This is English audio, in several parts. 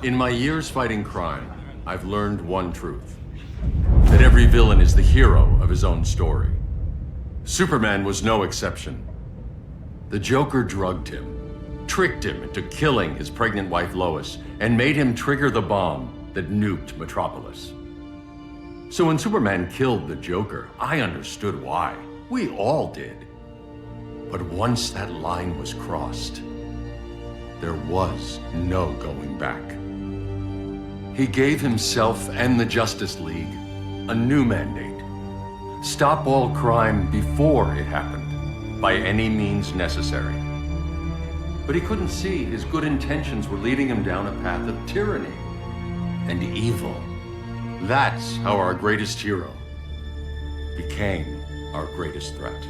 In my years fighting crime, I've learned one truth. That every villain is the hero of his own story. Superman was no exception. The Joker drugged him, tricked him into killing his pregnant wife Lois, and made him trigger the bomb that nuked Metropolis. So when Superman killed the Joker, I understood why. We all did. But once that line was crossed, there was no going back. He gave himself and the Justice League a new mandate. Stop all crime before it happened, by any means necessary. But he couldn't see his good intentions were leading him down a path of tyranny and evil. That's how our greatest hero became our greatest threat.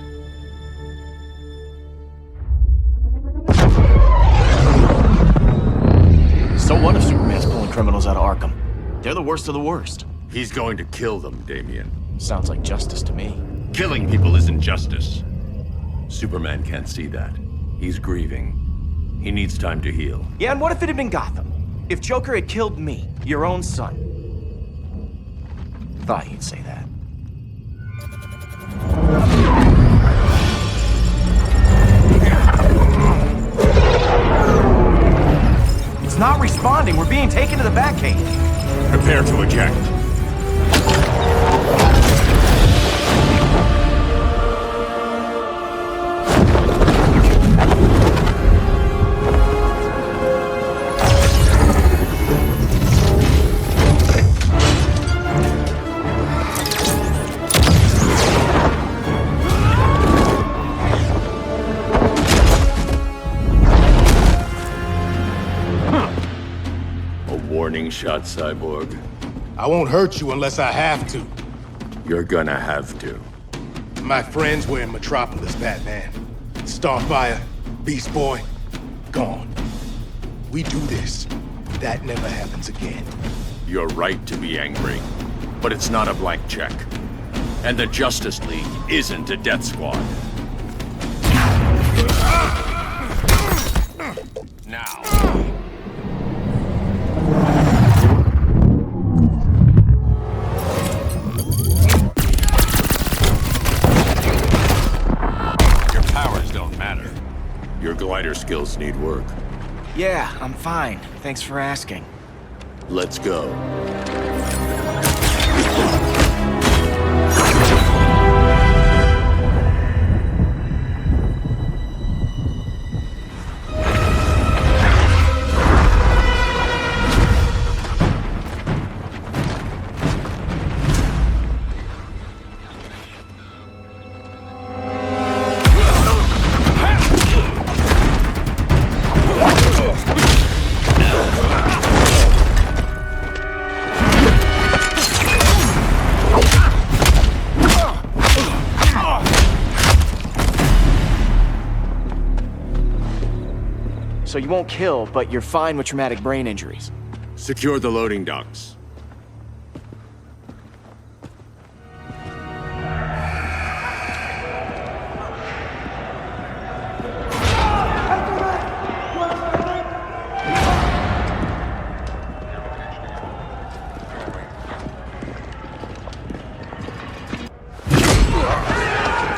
So what if Superman's pulling criminals out of Arkham? They're the worst of the worst. He's going to kill them, Damian. Sounds like justice to me. Killing people isn't justice. Superman can't see that. He's grieving. He needs time to heal. Yeah, and what if it had been Gotham? If Joker had killed me, your own son? Thought you'd say that. It's not responding. We're being taken to the Batcave. Prepare to eject. Warning shot, Cyborg. I won't hurt you unless I have to. You're gonna have to. My friends were in Metropolis, Batman. Starfire, Beast Boy, gone. We do this. That never happens again. You're right to be angry, but it's not a blank check. And the Justice League isn't a death squad. Now. Your glider skills need work. Yeah, I'm fine. Thanks for asking. Let's go. So you won't kill, but you're fine with traumatic brain injuries. Secure the loading docks.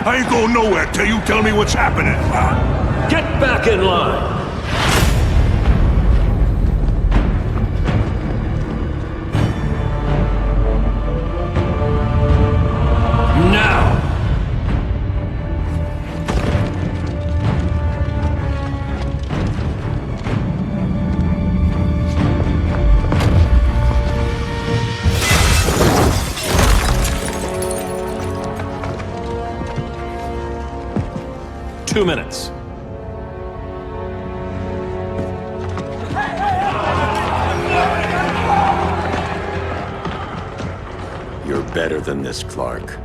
I ain't going nowhere till you tell me what's happening. Get back in line! Now! Two minutes. You're better than this, Clark.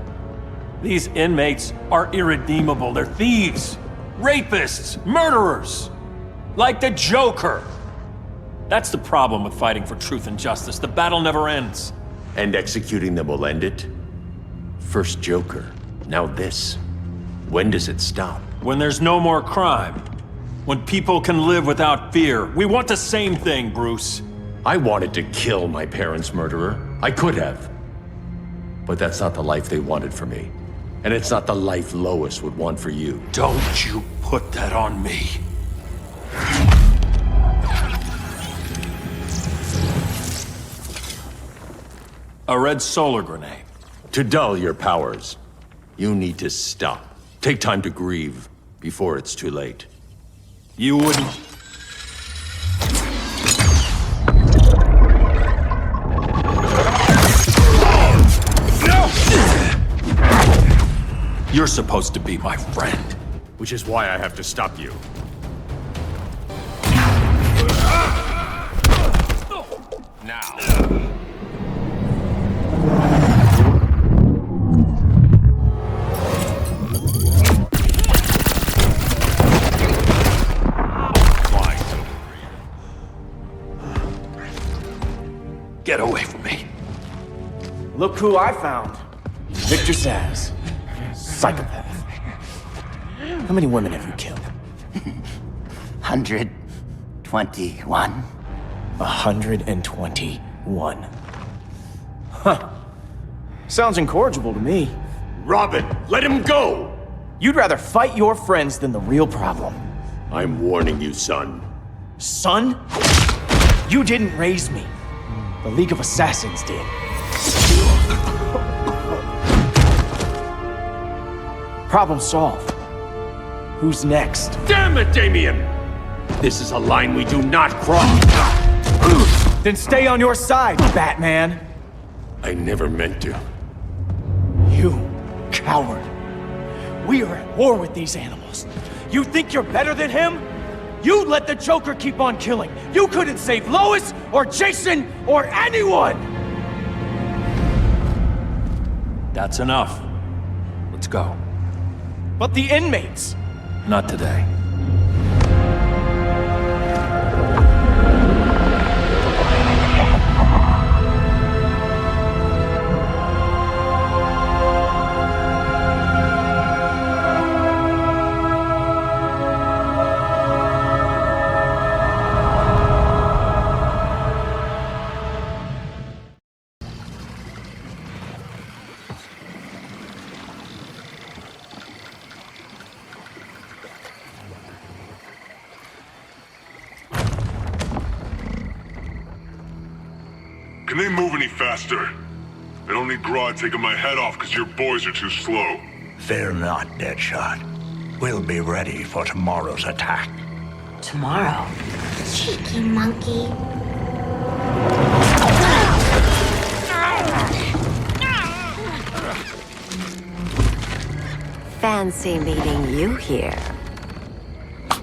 These inmates are irredeemable. They're thieves, rapists, murderers. Like the Joker. That's the problem with fighting for truth and justice. The battle never ends. And executing them will end it? First Joker, now this. When does it stop? When there's no more crime. When people can live without fear. We want the same thing, Bruce. I wanted to kill my parents' murderer. I could have. But that's not the life they wanted for me. And it's not the life Lois would want for you. Don't you put that on me. A red solar grenade. To dull your powers, you need to stop. Take time to grieve before it's too late. You wouldn't... You're supposed to be my friend. Which is why I have to stop you. Now. Get away from me. Look who I found. Victor Saz. Psychopath. How many women have you killed? 121. 121. Huh. Sounds incorrigible to me. Robin, let him go! You'd rather fight your friends than the real problem. I'm warning you, son. Son? You didn't raise me. The League of Assassins did. Problem solved. Who's next? Damn it, Damien! This is a line we do not cross. Then stay on your side, Batman. I never meant to. You coward. We are at war with these animals. You think you're better than him? You let the Joker keep on killing. You couldn't save Lois, or Jason, or anyone! That's enough. Let's go. But the inmates! Not today. Can they move any faster? I don't need Grodd taking my head off because your boys are too slow. Fear not, Deadshot. We'll be ready for tomorrow's attack. Tomorrow. Cheeky monkey. Fancy meeting you here.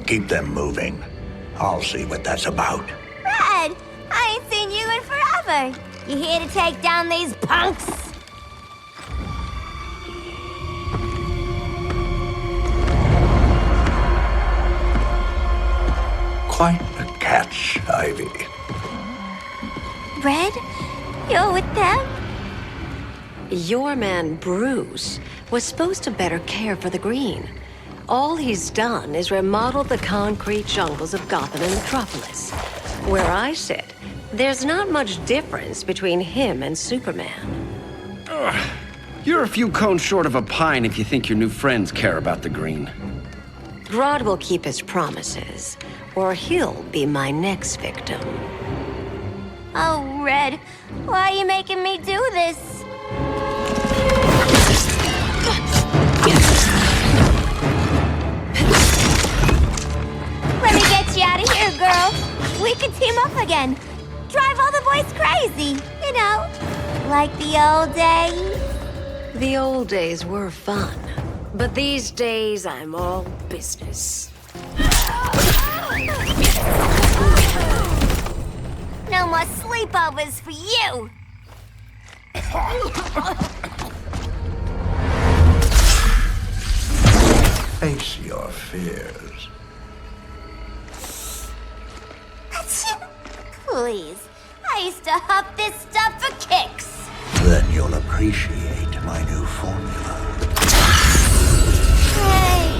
Keep them moving. I'll see what that's about. Red, I ain't seen you in forever. You here to take down these punks? Quite a catch, Ivy. Red, you're with them? Your man, Bruce, was supposed to better care for the Green. All he's done is remodel the concrete jungles of Gotham and Metropolis. Where I sit, there's not much difference between him and Superman. You're a few cones short of a pine if you think your new friends care about the Green. Grodd will keep his promises, or he'll be my next victim. Oh, Red, why are you making me do this? Let me get you out of here, girl. We could team up again. Drive all the boys crazy, you know, like the old days. The old days were fun, but these days I'm all business. No more sleepovers for you. Face your fears. Please, I used to huff this stuff for kicks. Then you'll appreciate my new formula. Hey.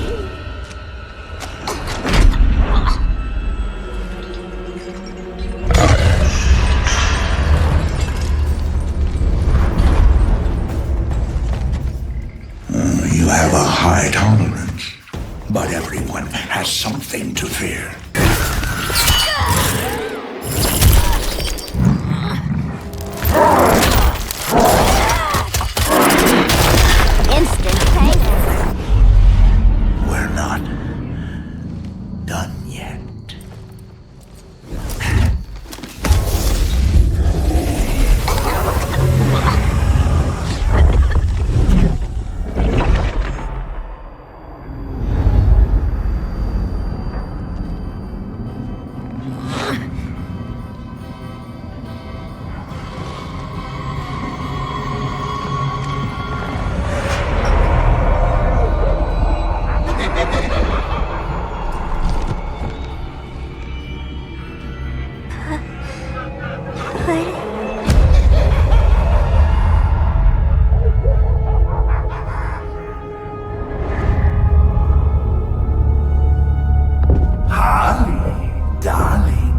Harley, darling.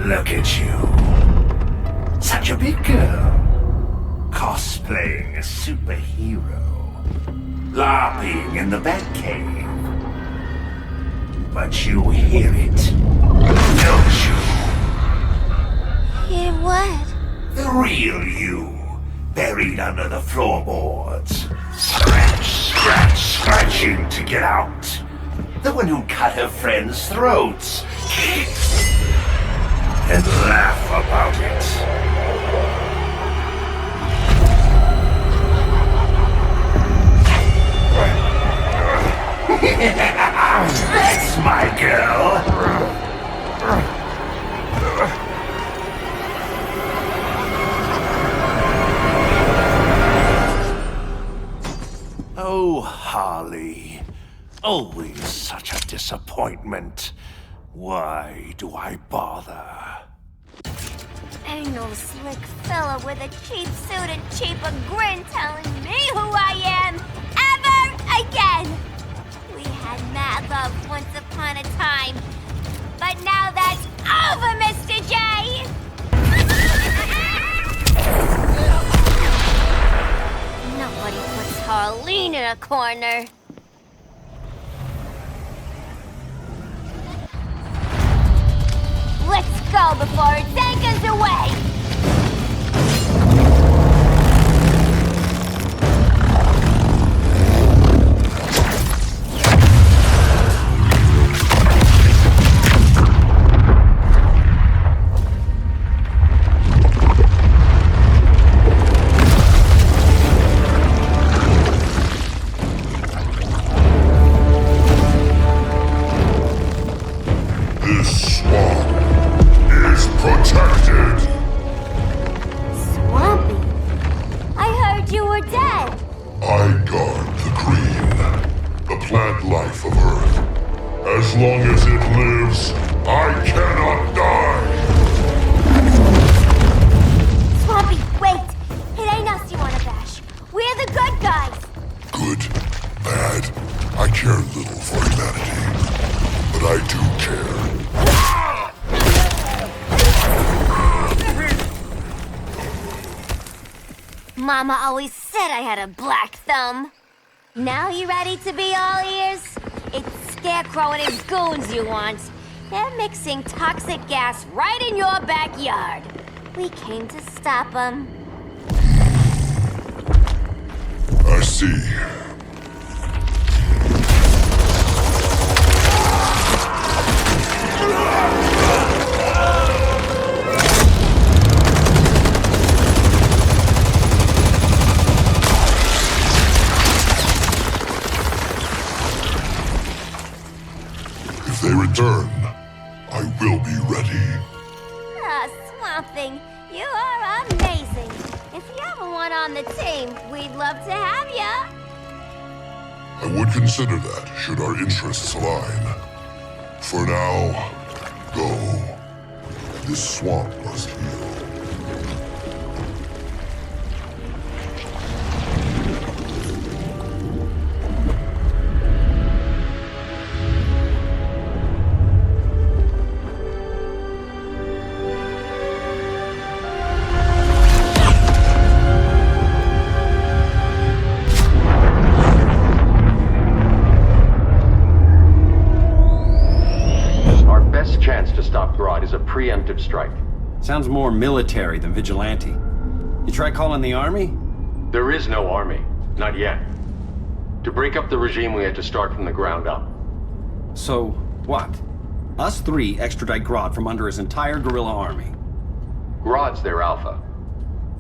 Look at you. Such a big girl. Cosplaying a superhero. LARPing in the Batcave. But you hear it, don't you? Hear what? The real you, buried under the floorboards. Scratch, scratch, scratching to get out. The one who cut her friends' throats. And laugh about it. That's my girl. Oh, Harley. Always such a disappointment. Why do I bother? Ain't no slick fella with a cheap suit and cheaper grin telling me who I am ever again. We had mad love once upon a time, but now that's over, Mr. J. Nobody puts Harleen in a corner. Let's go before it anchors away! This swamp is protected. Swampy? I heard you were dead. I guard the green, the plant life of Earth. As long as it lives, I cannot die. Swampy, wait! It ain't us you wanna bash. We're the good guys. Good, bad, I care little for humanity, but I do care. Mama always said I had a black thumb. Now you ready to be all ears? It's Scarecrow and his goons you want. They're mixing toxic gas right in your backyard. We came to stop them. I see. If they return, I will be ready. Ah, Swamp Thing, you are amazing. If you ever want on the team, we'd love to have ya. I would consider that, should our interests align. For now, go. This swamp must heal. Chance to stop Grodd is a preemptive strike. Sounds more military than vigilante. You try calling the army? There is no army. Not yet. To break up the regime, we had to start from the ground up. So, what? Us three extradite Grodd from under his entire guerrilla army. Grodd's their alpha.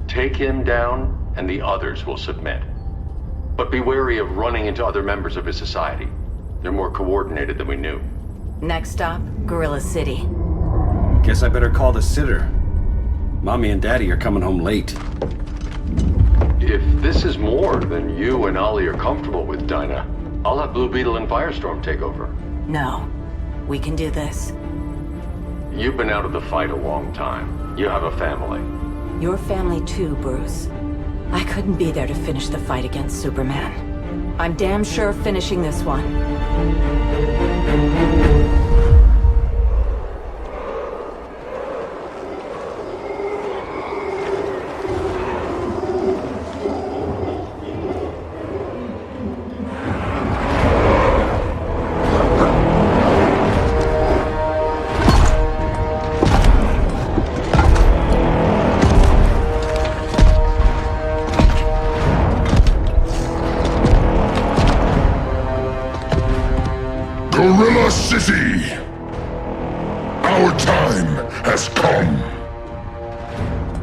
Take him down, and the others will submit. But be wary of running into other members of his society. They're more coordinated than we knew. Next stop, Gorilla City. Guess I better call the sitter. Mommy and Daddy are coming home late. If this is more than you and Ollie are comfortable with, Dinah, I'll have Blue Beetle and Firestorm take over. No, we can do this. You've been out of the fight a long time. You have a family. Your family too, Bruce. I couldn't be there to finish the fight against Superman. I'm damn sure finishing this one. Gorilla City! Our time has come.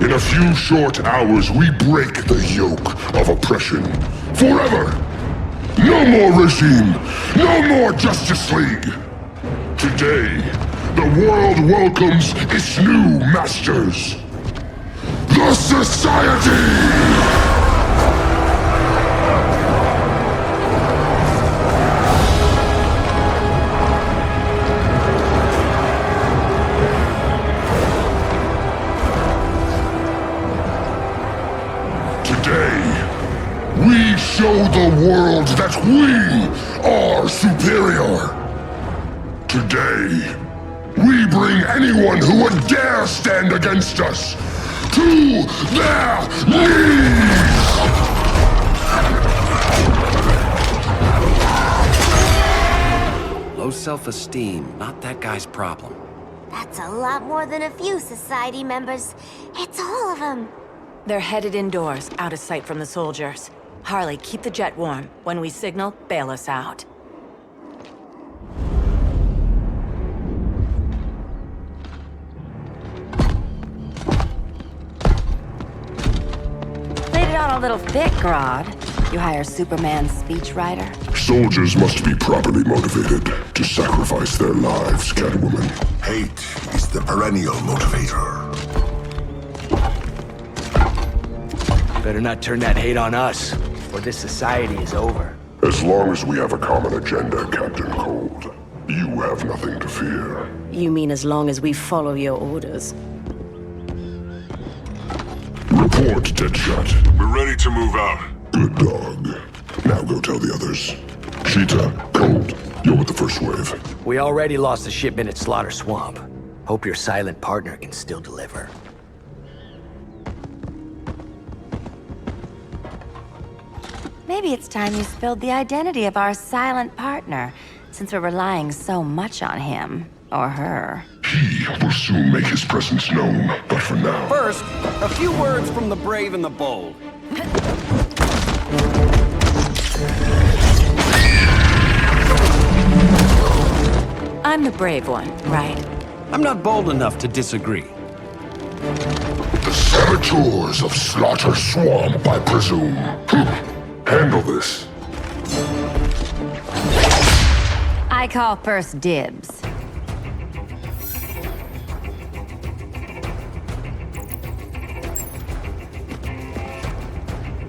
In a few short hours, we break the yoke of oppression. Forever! No more regime! No more Justice League! Today, the world welcomes its new masters. The Society! We show the world that we are superior. Today, we bring anyone who would dare stand against us to their knees! Low self-esteem, not that guy's problem. That's a lot more than a few Society members. It's all of them. They're headed indoors, out of sight from the soldiers. Harley, keep the jet warm. When we signal, bail us out. Laid it on a little thick, Grodd. You hire Superman's speechwriter? Soldiers must be properly motivated to sacrifice their lives, Catwoman. Hate is the perennial motivator. Better not turn that hate on us, or this society is over. As long as we have a common agenda, Captain Cold, you have nothing to fear. You mean as long as we follow your orders? Report, Deadshot. We're ready to move out. Good dog. Now go tell the others. Cheetah, Cold, you're with the first wave. We already lost a shipment at Slaughter Swamp. Hope your silent partner can still deliver. Maybe it's time you spilled the identity of our silent partner, since we're relying so much on him. Or her. He will soon make his presence known, but for now... First, a few words from the brave and the bold. I'm the brave one, right? I'm not bold enough to disagree. The saboteurs of Slaughter Swamp, I presume. Handle this. I call first dibs.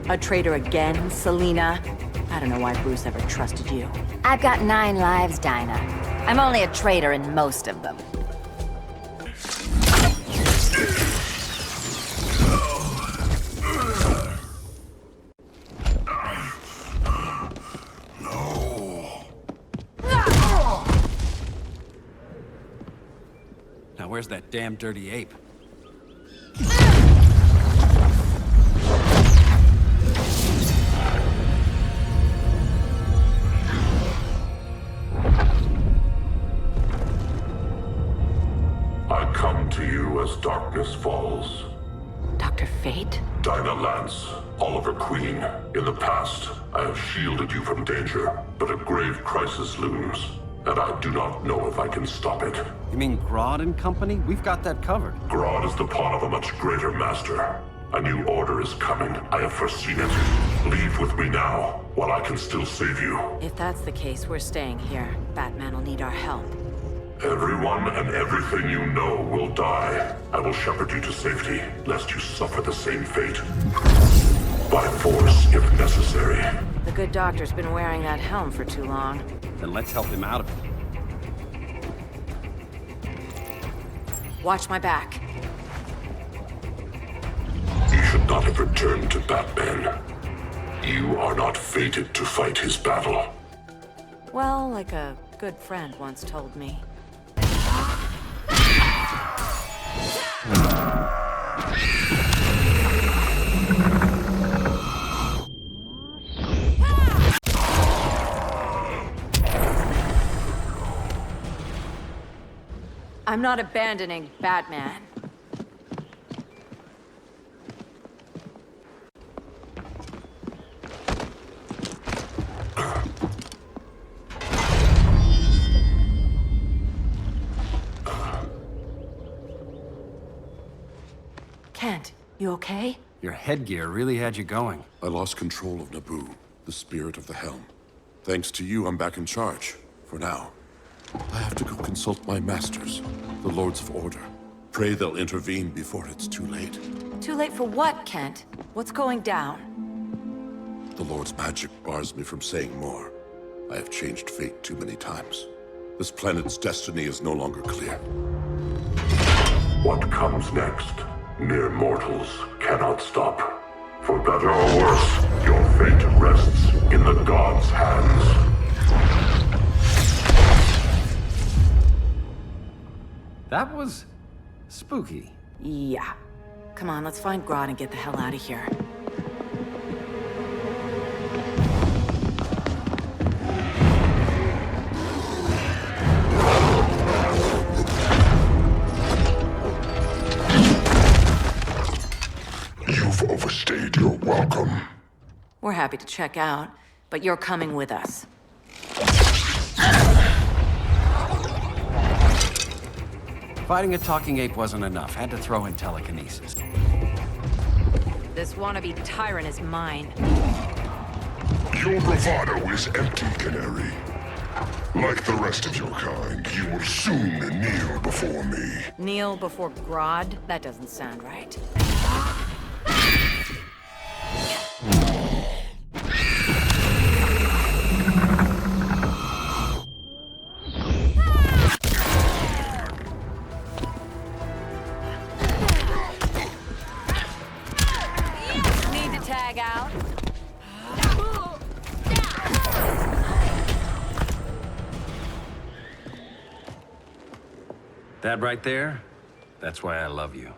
A traitor again, Selina? I don't know why Bruce ever trusted you. I've got 9 lives, Dinah. I'm only a traitor in most of them. Now where's that damn dirty ape? I come to you as darkness falls. Dr. Fate? Dinah Lance, Oliver Queen. In the past, I have shielded you from danger, but a grave crisis looms, and I do not know if I can stop it. You mean Grodd and company? We've got that covered. Grodd is the pawn of a much greater master. A new order is coming. I have foreseen it. Leave with me now, while I can still save you. If that's the case, we're staying here. Batman will need our help. Everyone and everything you know will die. I will shepherd you to safety, lest you suffer the same fate. By force, if necessary. The good doctor's been wearing that helm for too long. Then let's help him out of it. Watch my back. You should not have returned to Batman. You are not fated to fight his battle. Well, like a good friend once told me. I'm not abandoning Batman. Kent, you okay? Your headgear really had you going. I lost control of Naboo, the spirit of the helm. Thanks to you, I'm back in charge. For now. I have to go consult my masters, the Lords of Order. Pray they'll intervene before it's too late. Too late for what, Kent? What's going down? The Lord's magic bars me from saying more. I have changed fate too many times. This planet's destiny is no longer clear. What comes next, mere mortals cannot stop. For better or worse, your fate rests in the gods' hands. That was spooky. Yeah. Come on, let's find Grodd and get the hell out of here. You've overstayed your welcome. We're happy to check out, but you're coming with us. Fighting a talking ape wasn't enough. Had to throw in telekinesis. This wannabe tyrant is mine. Your bravado is empty, Canary. Like the rest of your kind, you will soon kneel before me. Kneel before Grodd? That doesn't sound right. Need to tag out? That right there, that's why I love you.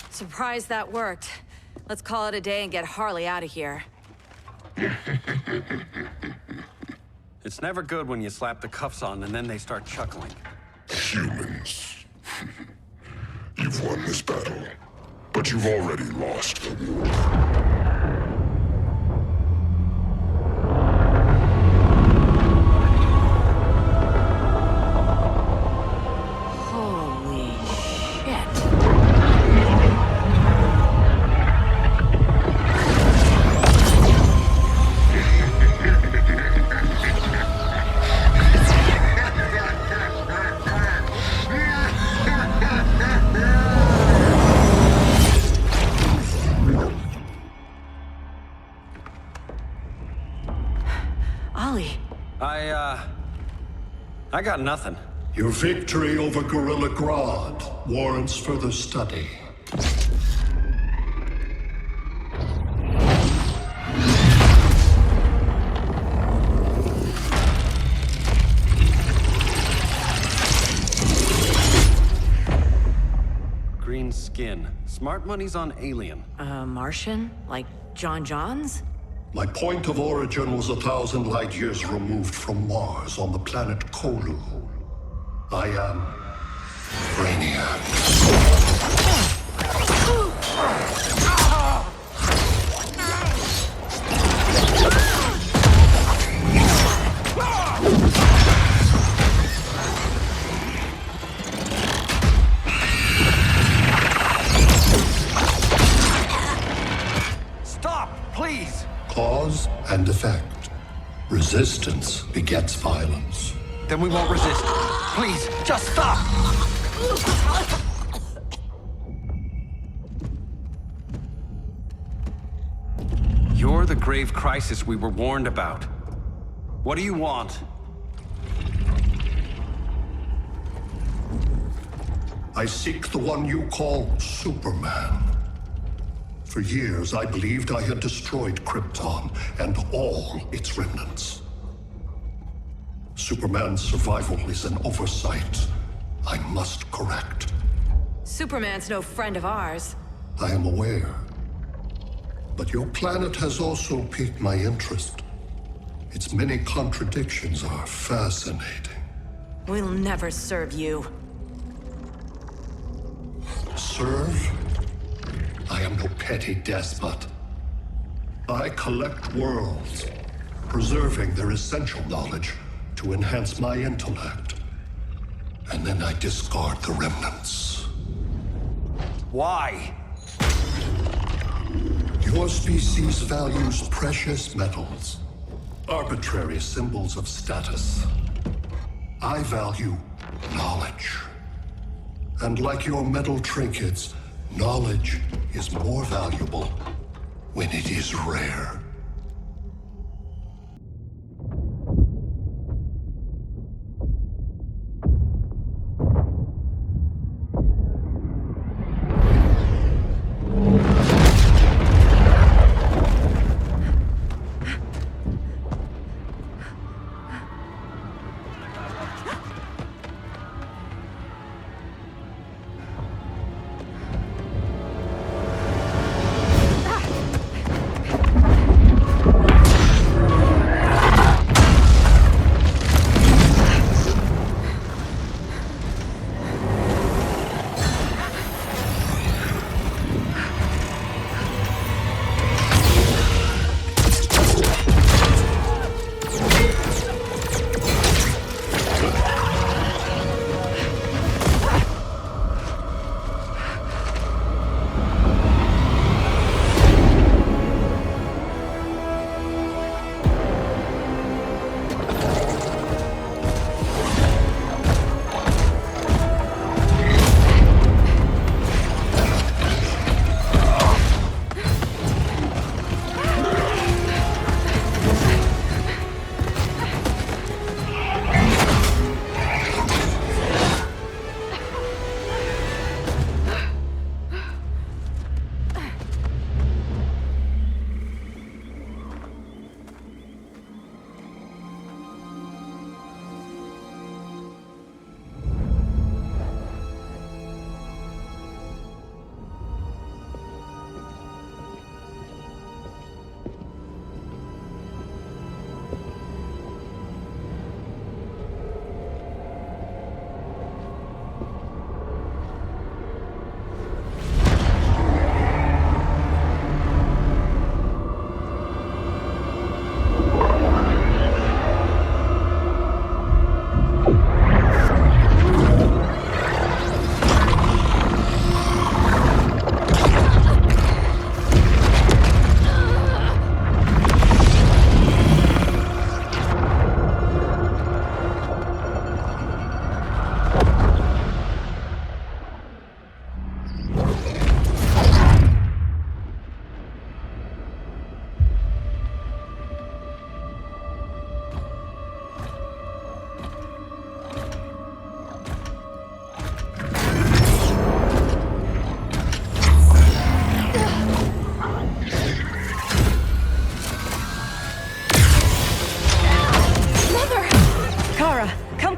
Surprised that worked. Let's call it a day and get Harley out of here. It's never good when you slap the cuffs on and then they start chuckling. Humans. You've won this battle, but you've already lost the war. I got nothing. Your victory over Gorilla Grodd warrants further study. Green skin. Smart money's on alien. Martian? Like John Johns? My point of origin was 1,000 light years removed from Mars on the planet Kolu. I am Brainiac. and effect. Resistance begets violence. Then we won't resist. Please, just stop! You're the grave crisis we were warned about. What do you want? I seek the one you call Superman. For years, I believed I had destroyed Krypton and all its remnants. Superman's survival is an oversight I must correct. Superman's no friend of ours. I am aware. But your planet has also piqued my interest. Its many contradictions are fascinating. We'll never serve you. Serve? I am no petty despot. I collect worlds, preserving their essential knowledge to enhance my intellect. And then I discard the remnants. Why? Your species values precious metals, arbitrary symbols of status. I value knowledge. And like your metal trinkets, knowledge is more valuable when it is rare.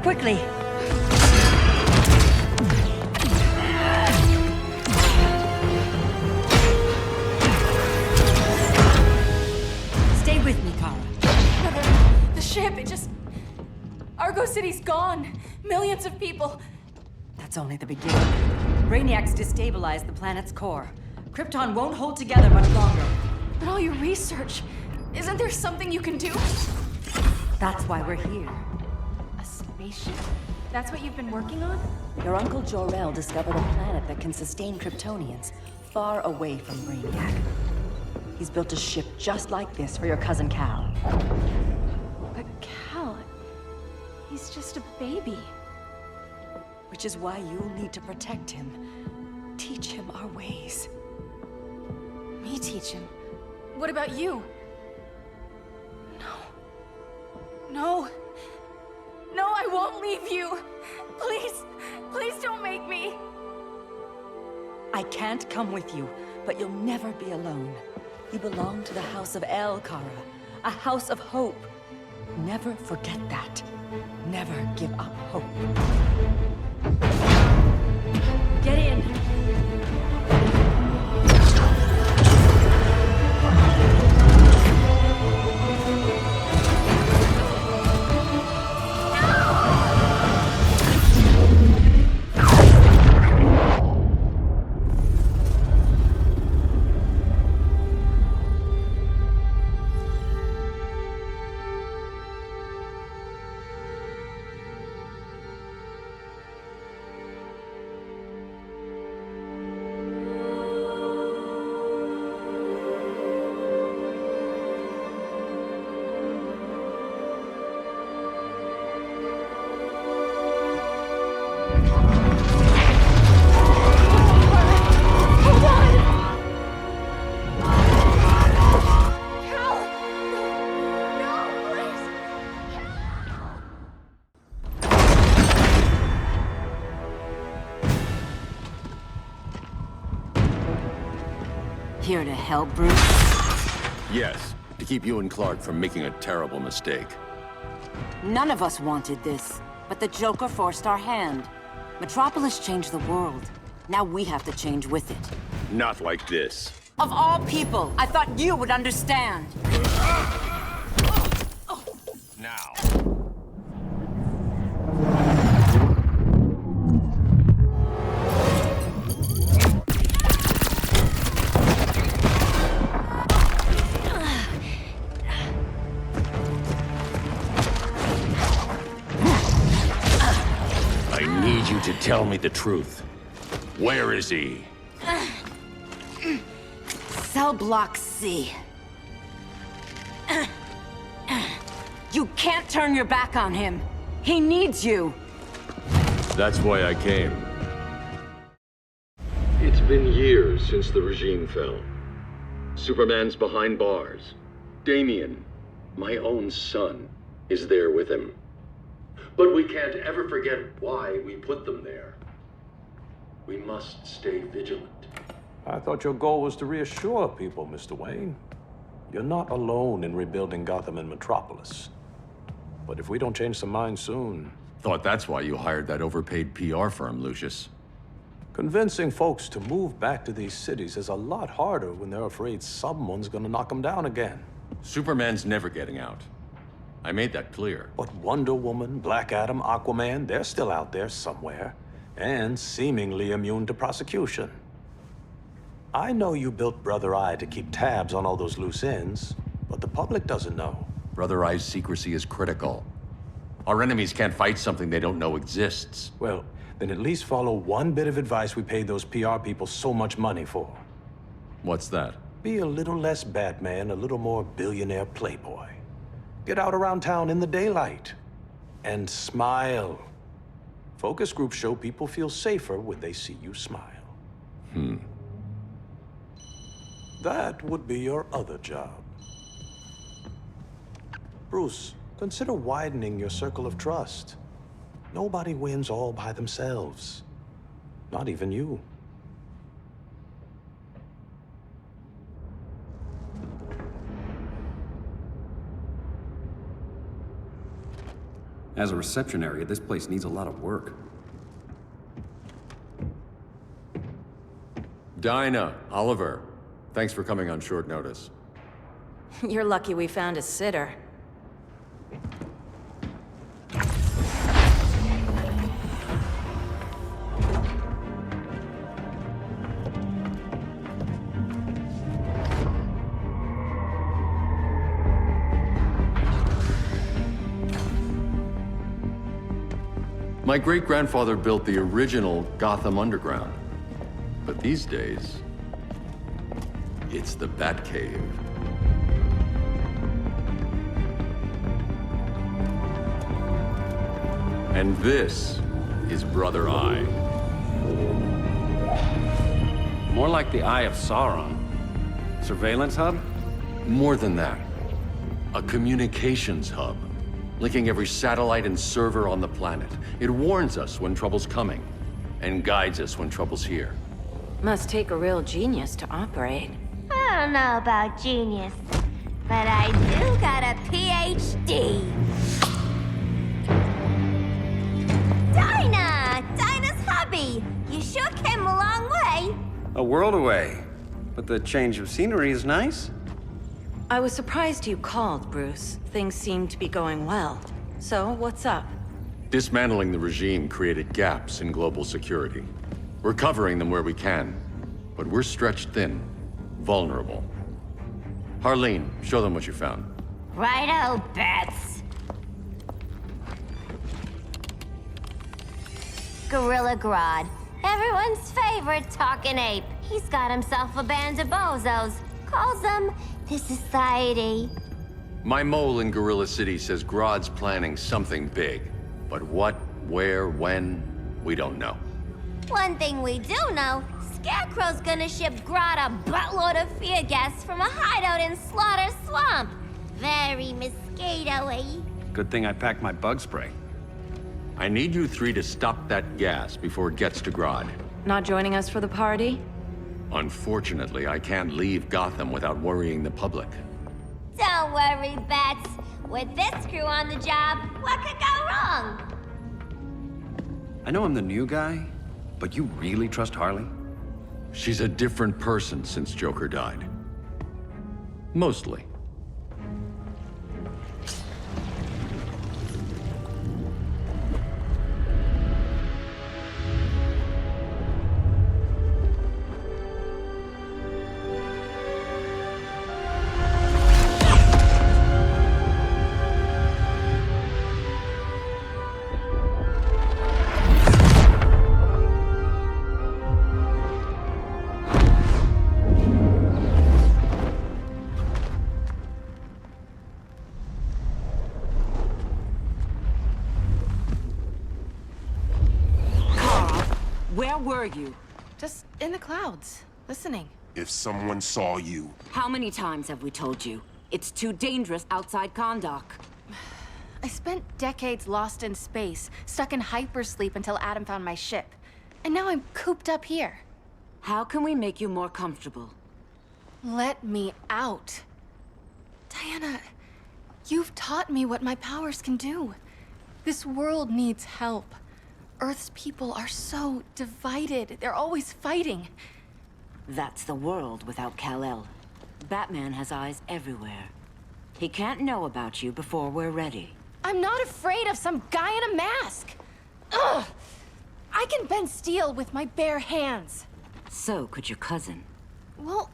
Quickly! Stay with me, Kara. Mother, the ship, it just... Argo City's gone. Millions of people. That's only the beginning. Brainiac's destabilized the planet's core. Krypton won't hold together much longer. But all your research, isn't there something you can do? That's why we're here. Spaceship. That's what you've been working on? Your uncle Jor-El discovered a planet that can sustain Kryptonians, far away from Brainiac. He's built a ship just like this for your cousin Cal. But Cal, he's just a baby. Which is why you'll need to protect him. Teach him our ways. Me teach him? What about you? No, I won't leave you. Please don't make me. I can't come with you, but you'll never be alone. You belong to the House of El, Kara. A house of hope. Never forget that. Never give up hope. Get in! Here to help, Bruce? Yes, to keep you and Clark from making a terrible mistake. None of us wanted this, but the Joker forced our hand. Metropolis changed the world. Now we have to change with it. Not like this. Of all people, I thought you would understand. Now. I need you to tell me the truth. Where is he? Cell Block C. You can't turn your back on him. He needs you. That's why I came. It's been years since the regime fell. Superman's behind bars. Damien, my own son, is there with him. But we can't ever forget why we put them there. We must stay vigilant. I thought your goal was to reassure people, Mr. Wayne. You're not alone in rebuilding Gotham and Metropolis. But if we don't change some minds soon... Thought that's why you hired that overpaid PR firm, Lucius. Convincing folks to move back to these cities is a lot harder when they're afraid someone's gonna knock them down again. Superman's never getting out. I made that clear. But Wonder Woman, Black Adam, Aquaman, they're still out there somewhere. And seemingly immune to prosecution. I know you built Brother Eye to keep tabs on all those loose ends, but the public doesn't know. Brother Eye's secrecy is critical. Our enemies can't fight something they don't know exists. Well, then at least follow one bit of advice we paid those PR people so much money for. What's that? Be a little less Batman, a little more billionaire playboy. Get out around town in the daylight. And smile. Focus groups show people feel safer when they see you smile. That would be your other job. Bruce, consider widening your circle of trust. Nobody wins all by themselves. Not even you. As a reception area, this place needs a lot of work. Dinah, Oliver, thanks for coming on short notice. You're lucky we found a sitter. My great-grandfather built the original Gotham Underground. But these days, It's the Batcave. And this is Brother Eye. More like the Eye of Sauron. Surveillance hub? More than that. A communications hub, linking every satellite and server on the planet. It warns us when trouble's coming, and guides us when trouble's here. Must take a real genius to operate. I don't know about genius, but I do got a PhD. Dinah's hubby. You sure came a long way. A world away. But the change of scenery is nice. I was surprised you called, Bruce. Things seem to be going well. So, what's up? Dismantling the regime created gaps in global security. We're covering them where we can, but we're stretched thin, vulnerable. Harleen, show them what you found. Righto, Bats. Gorilla Grodd. Everyone's favorite talking ape. He's got himself a band of bozos. Calls them the Society. My mole in Gorilla City says Grodd's planning something big. But what, where, when, we don't know. One thing we do know, Scarecrow's gonna ship Grodd a buttload of fear gas from a hideout in Slaughter Swamp. Very mosquito-y. Good thing I packed my bug spray. I need you three to stop that gas before it gets to Grodd. Not joining us for the party? Unfortunately, I can't leave Gotham without worrying the public. Don't worry, Bats. With this crew on the job, what could go wrong? I know I'm the new guy, but you really trust Harley? She's a different person since Joker died. Mostly. Where were you? Just in the clouds, listening. If someone saw you... How many times have we told you? It's too dangerous outside Kahndaq. I spent decades lost in space, stuck in hypersleep until Adam found my ship. And now I'm cooped up here. How can we make you more comfortable? Let me out. Diana, you've taught me what my powers can do. This world needs help. Earth's people are so divided. They're always fighting. That's the world without Kal-El. Batman has eyes everywhere. He can't know about you before we're ready. I'm not afraid of some guy in a mask. Ugh! I can bend steel with my bare hands. So could your cousin. Well,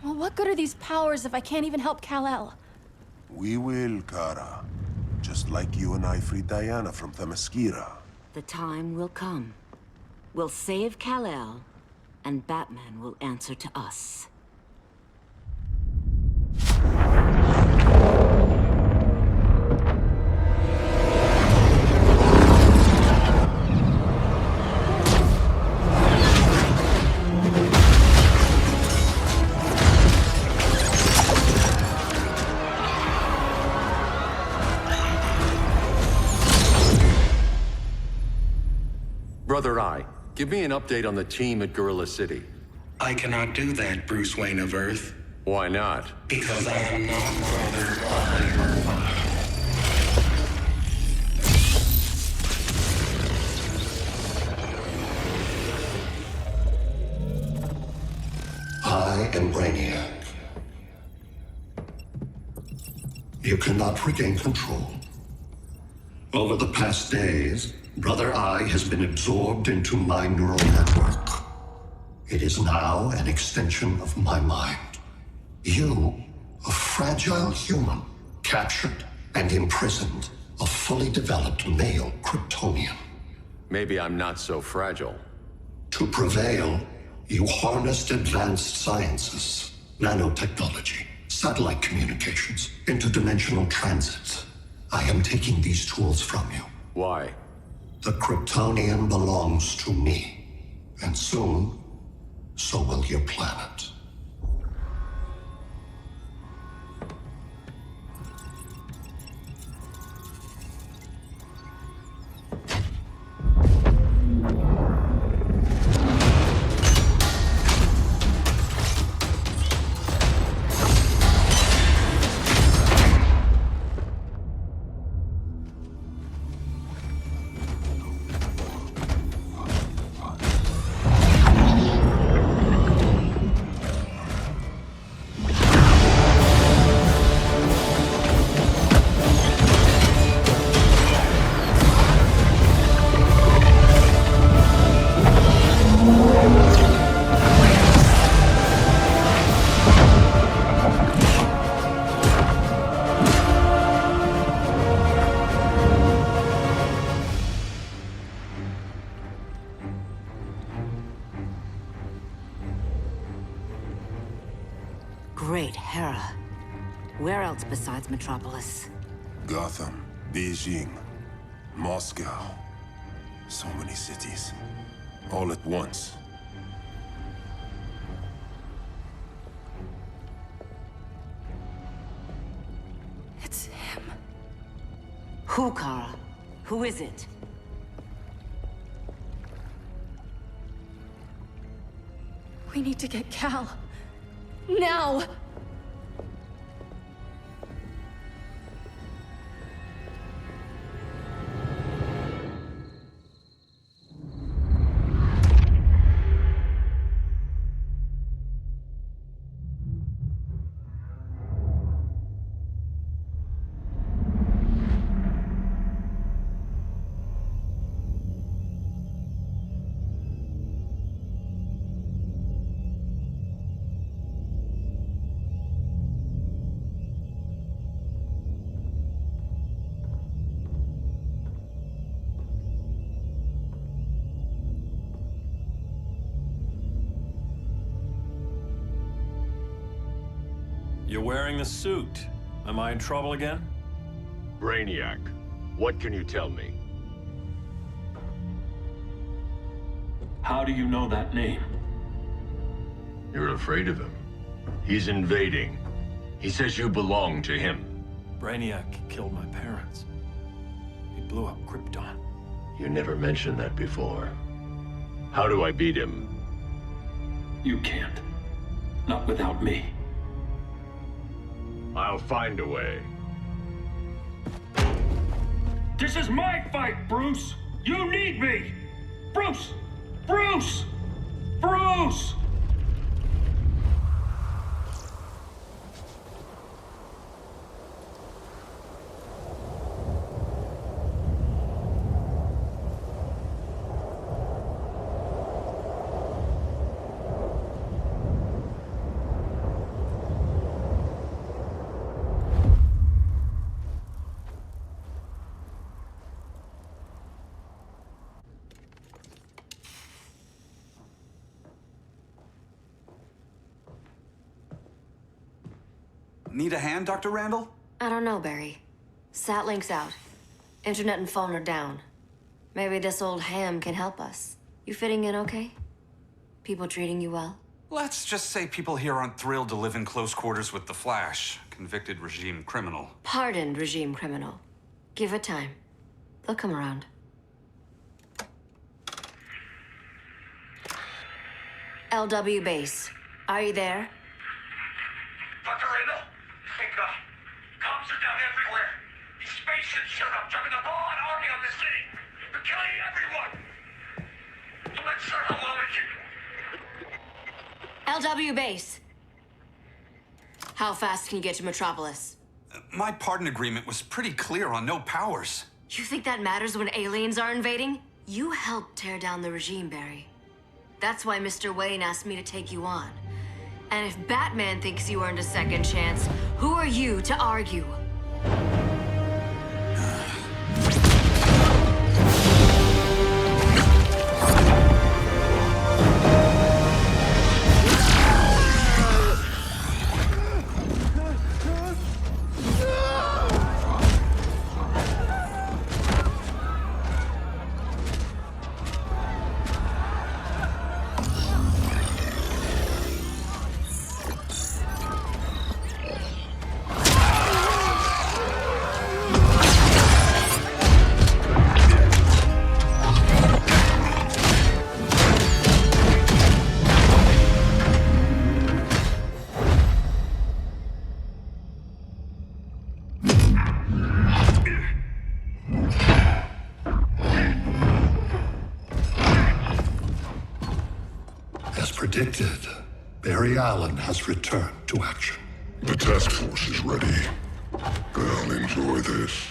what good are these powers if I can't even help Kal-El? We will, Kara. Just like you and I freed Diana from Themyscira. The time will come. We'll save Kal-El, and Batman will answer to us. Brother Eye, give me an update on the team at Gorilla City. I cannot do that, Bruce Wayne of Earth. Why not? Because I am not Brother Eye. I am Brainiac. You cannot regain control. Over the past days, Brother Eye has been absorbed into my neural network. It is now an extension of my mind. You, a fragile human, captured and imprisoned a fully developed male Kryptonian. Maybe I'm not so fragile. To prevail, You harnessed advanced sciences, nanotechnology, satellite communications, interdimensional transits. I am taking these tools from you. Why? The Kryptonian belongs to me. And soon, so will your planet. Great Hera. Where else besides Metropolis? Gotham, Beijing, Moscow. So many cities. All at once. It's him. Who, Kara? Who is it? We need to get Cal. Now! You're wearing the suit. Am I in trouble again? Brainiac, what can you tell me? How do you know that name? You're afraid of him. He's invading. He says you belong to him. Brainiac killed my parents. He blew up Krypton. You never mentioned that before. How do I beat him? You can't. Not without me. I'll find a way. This is my fight, Bruce! You need me! Bruce! Bruce! Bruce! Need a hand, Dr. Randall? I don't know, Barry. Satlink's out. Internet and phone are down. Maybe this old ham can help us. You fitting in okay? People treating you well? Let's just say people here aren't thrilled to live in close quarters with the Flash, convicted regime criminal. Pardoned regime criminal. Give it time. They'll come around. LW base. Are you there? Dr. Randall? Cops are down everywhere. These spaceships showed up, driving a broad army on the city. They're killing everyone. I'm not sure how long it can... LW base. How fast can you get to Metropolis? My pardon agreement was pretty clear on no powers. You think that matters when aliens are invading? You helped tear down the regime, Barry. That's why Mr. Wayne asked me to take you on. And if Batman thinks you earned a second chance, who are you to argue? predicted, Barry Allen has returned to action. The task force is ready. I'll enjoy this.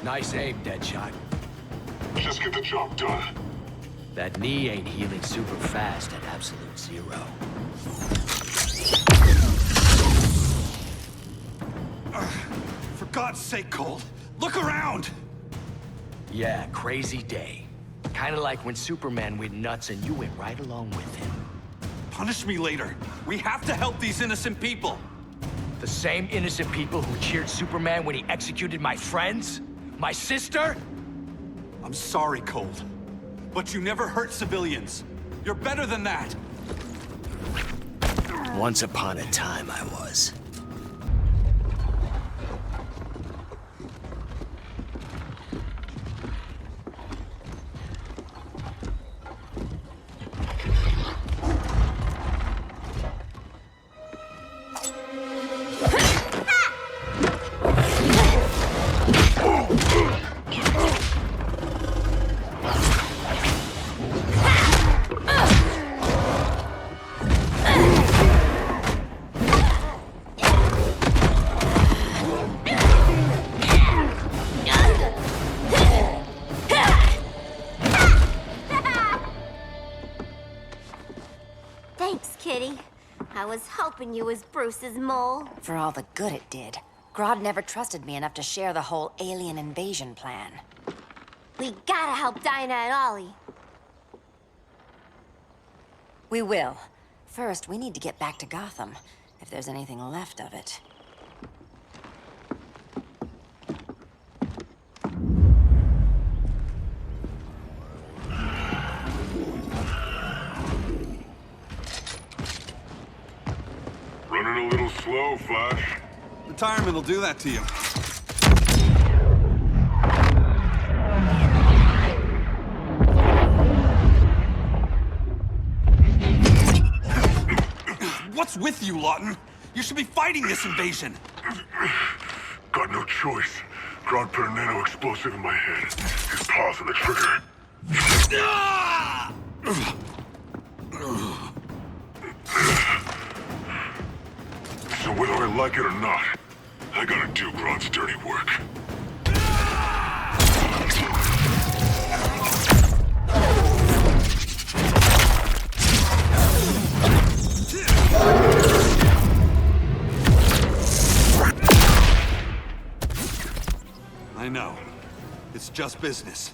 Nice aim, Deadshot. Just get the job done. That knee ain't healing super fast at absolute zero. For God's sake, Cold, look around! Yeah, crazy day. Kinda like when Superman went nuts and you went right along with him. Punish me later. We have to help these innocent people. The same innocent people who cheered Superman when he executed my friends? My sister? I'm sorry, Cold, but you never hurt civilians. You're better than that. Once upon a time, I was. Thanks, Kitty. I was hoping you was Bruce's mole. For all the good it did. Grodd never trusted me enough to share the whole alien invasion plan. We gotta help Dinah and Ollie. We will. First, we need to get back to Gotham, if there's anything left of it. Running a little slow, Flash. Retirement will do that to you. What's with you, Lawton? You should be fighting this invasion. Got no choice. Grodd put a nano explosive in my head. His paws on the trigger. So whether I like it or not, I gotta do Grodd's dirty work. I know. It's just business.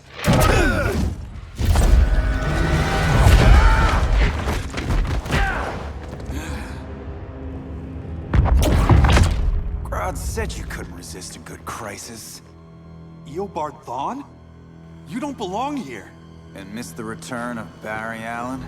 Grodd said you couldn't resist a good crisis. Eobard Thawne? You don't belong here. And miss the return of Barry Allen?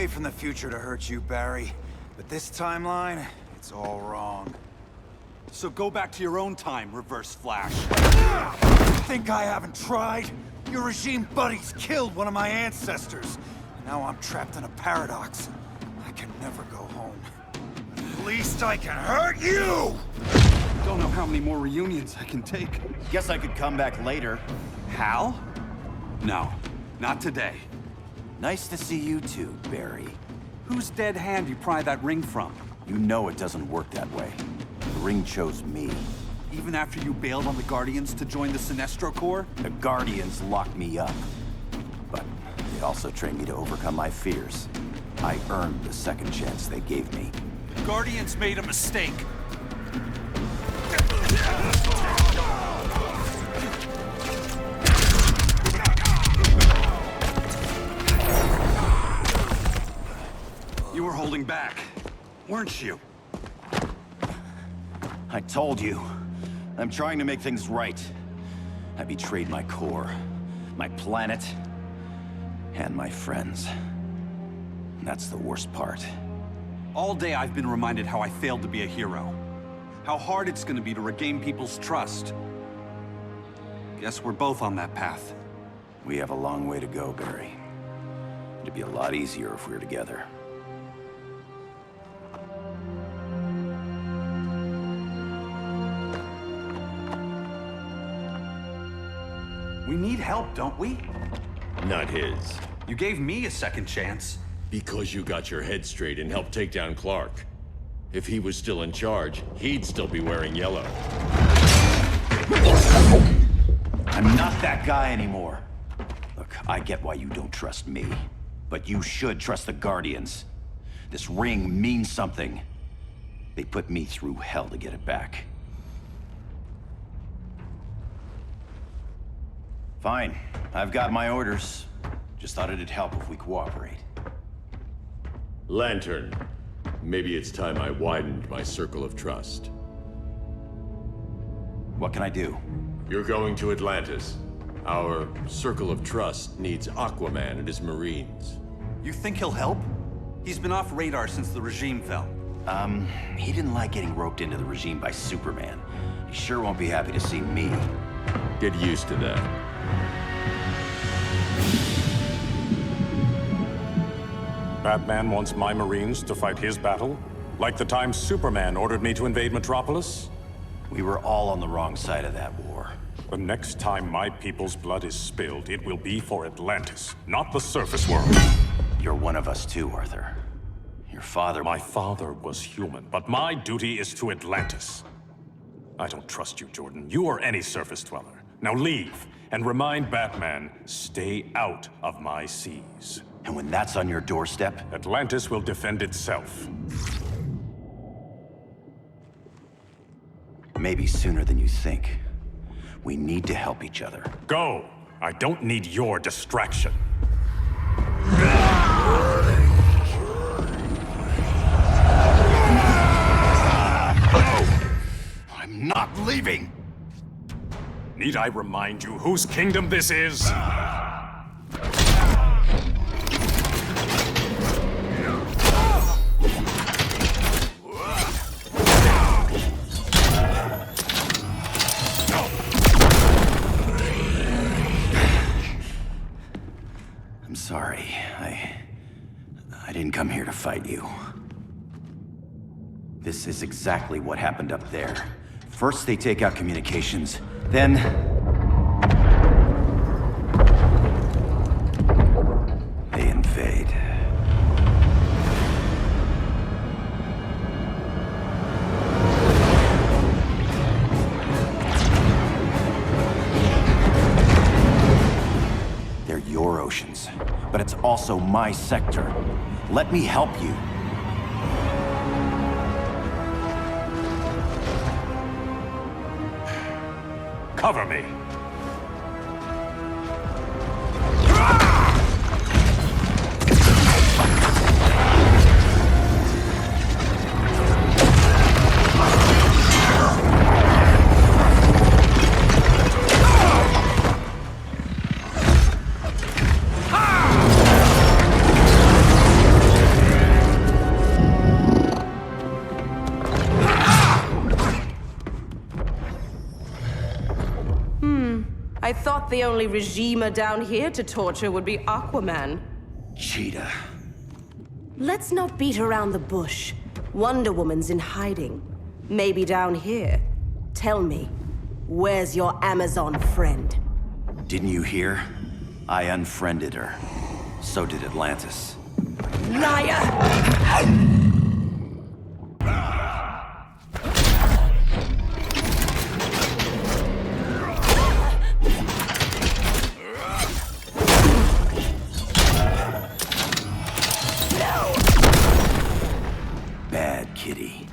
From the future to hurt you, Barry. But this timeline, it's all wrong. So go back to your own time, Reverse Flash. think I haven't tried? Your regime buddies killed one of my ancestors. Now I'm trapped in a paradox. I can never go home. At least I can hurt you! Don't know how many more reunions I can take. Guess I could come back later. Hal? No, not today. Nice to see you too, Barry. Whose dead hand you pry that ring from? You know it doesn't work that way. The ring chose me. Even after you bailed on the Guardians to join the Sinestro Corps? The Guardians locked me up. But they also trained me to overcome my fears. I earned the second chance they gave me. The Guardians made a mistake. You were holding back, weren't you? I told you. I'm trying to make things right. I betrayed my core, my planet, and my friends. That's the worst part. All day I've been reminded how I failed to be a hero. How hard it's gonna be to regain people's trust. Guess we're both on that path. We have a long way to go, Barry. It'd be a lot easier if we were together. We need help, don't we? Not his. You gave me a second chance. Because you got your head straight and helped take down Clark. If he was still in charge, he'd still be wearing yellow. I'm not that guy anymore. Look, I get why you don't trust me. But you should trust the Guardians. This ring means something. They put me through hell to get it back. Fine. I've got my orders. Just thought it'd help if we cooperate. Lantern. Maybe it's time I widened my circle of trust. What can I do? You're going to Atlantis. Our circle of trust needs Aquaman and his Marines. You think he'll help? He's been off radar since the regime fell. He didn't like getting roped into the regime by Superman. He sure won't be happy to see me. Get used to that. Batman wants my Marines to fight his battle? Like the time Superman ordered me to invade Metropolis? We were all on the wrong side of that war. The next time my people's blood is spilled, it will be for Atlantis, not the surface world. You're one of us too, Arthur. Your father... My father was human, but my duty is to Atlantis. I don't trust you, Jordan. You or any surface dweller. Now leave, and remind Batman, stay out of my seas. And when that's on your doorstep? Atlantis will defend itself. Maybe sooner than you think. We need to help each other. Go! I don't need your distraction. I'm not leaving! Need I remind you whose kingdom this is? I'm sorry. I didn't come here to fight you. This is exactly what happened up there. First they take out communications, then... they invade. They're your oceans, but it's also my sector. Let me help you. Cover me! the only regimer down here to torture would be Aquaman. Cheetah. Let's not beat around the bush. Wonder Woman's in hiding. Maybe down here. Tell me, where's your Amazon friend? Didn't you hear? I unfriended her. So did Atlantis. Liar! Bad kitty.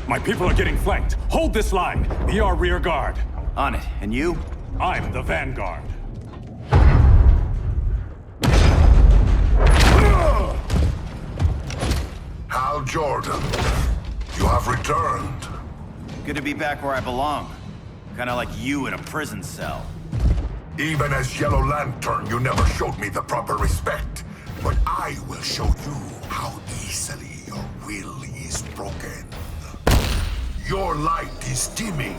My people are getting flanked. Hold this line. Be our rear guard. On it. And you? I'm the vanguard. Hal Jordan, you have returned. Good to be back where I belong. Kinda like you in a prison cell. Even as Yellow Lantern, you never showed me the proper respect. But I will show you how easily your will is broken. Your light is dimming.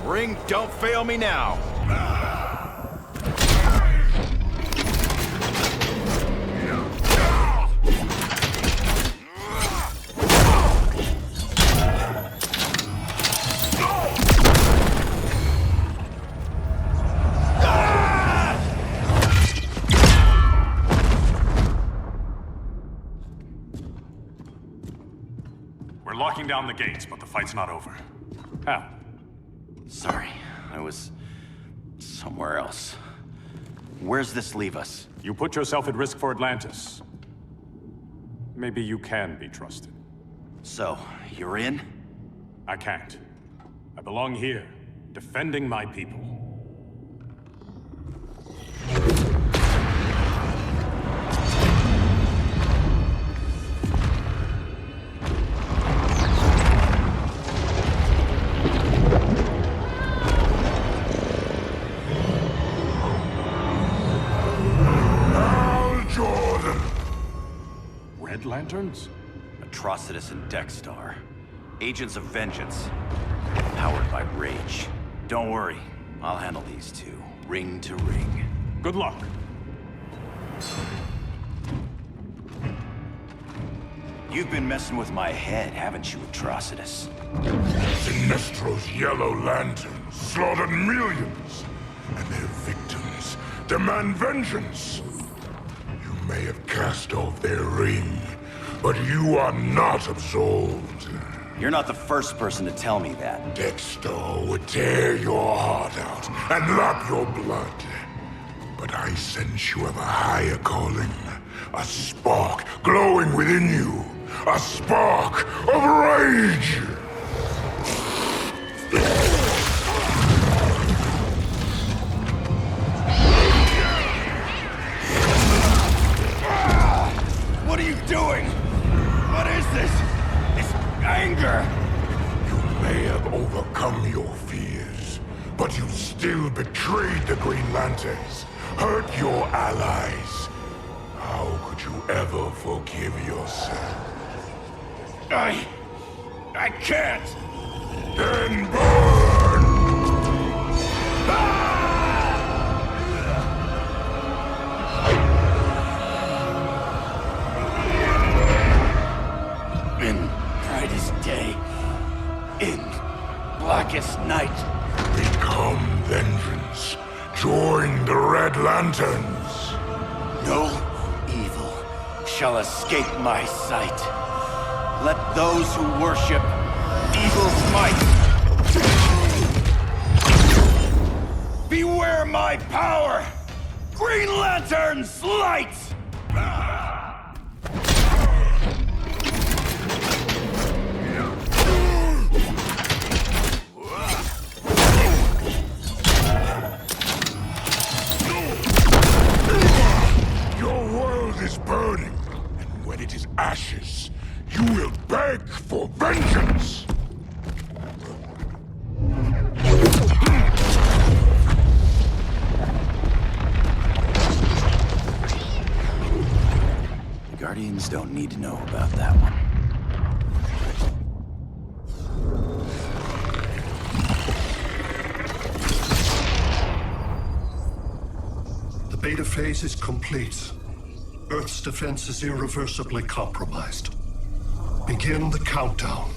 Ring, don't fail me now. We're locking down the gates, but the fight's not over. Hal. Sorry, I was somewhere else. Where's this leave us? You put yourself at risk for Atlantis. Maybe you can be trusted. So, you're in? I can't. I belong here, defending my people. Lanterns? Atrocitus and Dexstar. Agents of Vengeance. Powered by rage. Don't worry, I'll handle these two, ring to ring. Good luck. You've been messing with my head, haven't you, Atrocitus? Sinestro's Yellow Lanterns slaughtered millions, and their victims demand vengeance. You may have cast off their ring, but you are not absolved. You're not the first person to tell me that. Dexter would tear your heart out and lap your blood. But I sense you have a higher calling. A spark glowing within you. A spark of rage! What are you doing? What is this? This anger! You may have overcome your fears, but you still betrayed the Green Lanterns, hurt your allies. How could you ever forgive yourself? I can't! Then burn! In brightest day, in blackest night. Become vengeance. Join the Red Lanterns. No evil shall escape my sight. Let those who worship evil's might beware my power! Green Lantern's light! Your world is burning, and when it is ashes, you will beg vengeance! The Guardians don't need to know about that one. The beta phase is complete. Earth's defense is irreversibly compromised. Begin the countdown.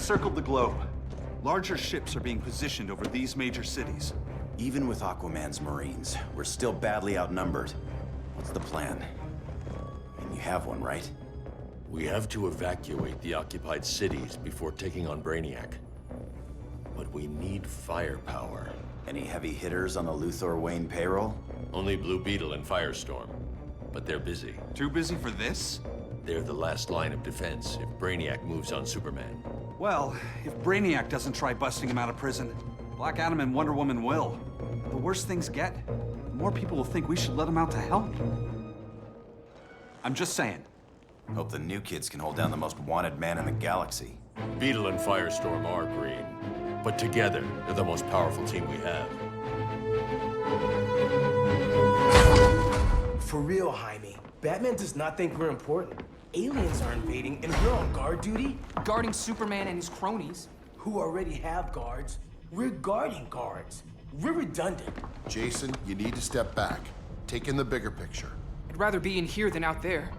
Circled the globe. Larger ships are being positioned over these major cities. Even with Aquaman's Marines, we're still badly outnumbered. What's the plan? And you have one, right? We have to evacuate the occupied cities before taking on Brainiac. But we need firepower. Any heavy hitters on the Luthor Wayne payroll? Only Blue Beetle and Firestorm. But they're busy. Too busy for this? They're the last line of defense if Brainiac moves on Superman. Well, if Brainiac doesn't try busting him out of prison, Black Adam and Wonder Woman will. The worse things get, the more people will think we should let him out to help. I'm just saying. Hope the new kids can hold down the most wanted man in the galaxy. Beetle and Firestorm are green, but together, they're the most powerful team we have. For real, Jaime, Batman does not think we're important. Aliens are invading, and we're on guard duty? Guarding Superman and his cronies. Who already have guards. We're guarding guards. We're redundant. Jason, you need to step back. Take in the bigger picture. I'd rather be in here than out there.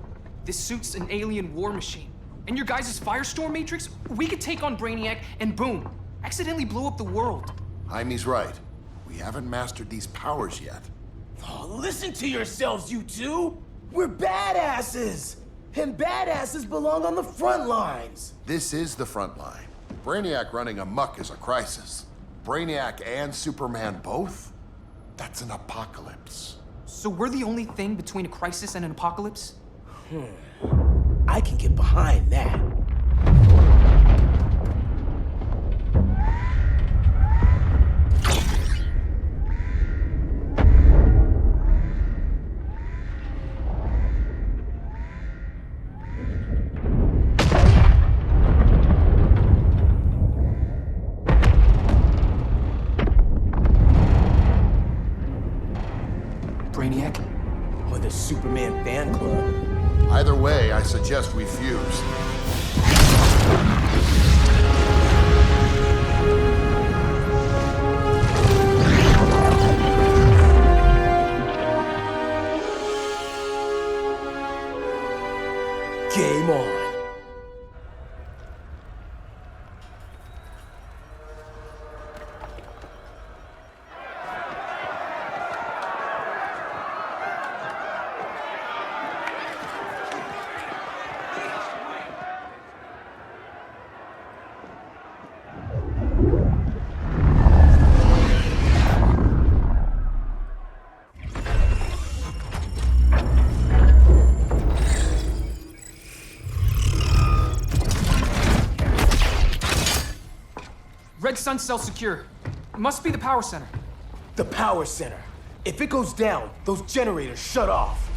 This suit's an alien war machine. And your guys' Firestorm Matrix, we could take on Brainiac and boom, accidentally blow up the world. Jaime's right. We haven't mastered these powers yet. Oh, listen to yourselves, you two! We're badasses! And badasses belong on the front lines! This is the front line. Brainiac running amok is a crisis. Brainiac and Superman both? That's an apocalypse. So we're the only thing between a crisis and an apocalypse? I can get behind that. Brainiac? Or the Superman fan club? Either way, I suggest we fuse. Game on. Red Sun cell secure. It must be the power center. The power center. If it goes down, those generators shut off.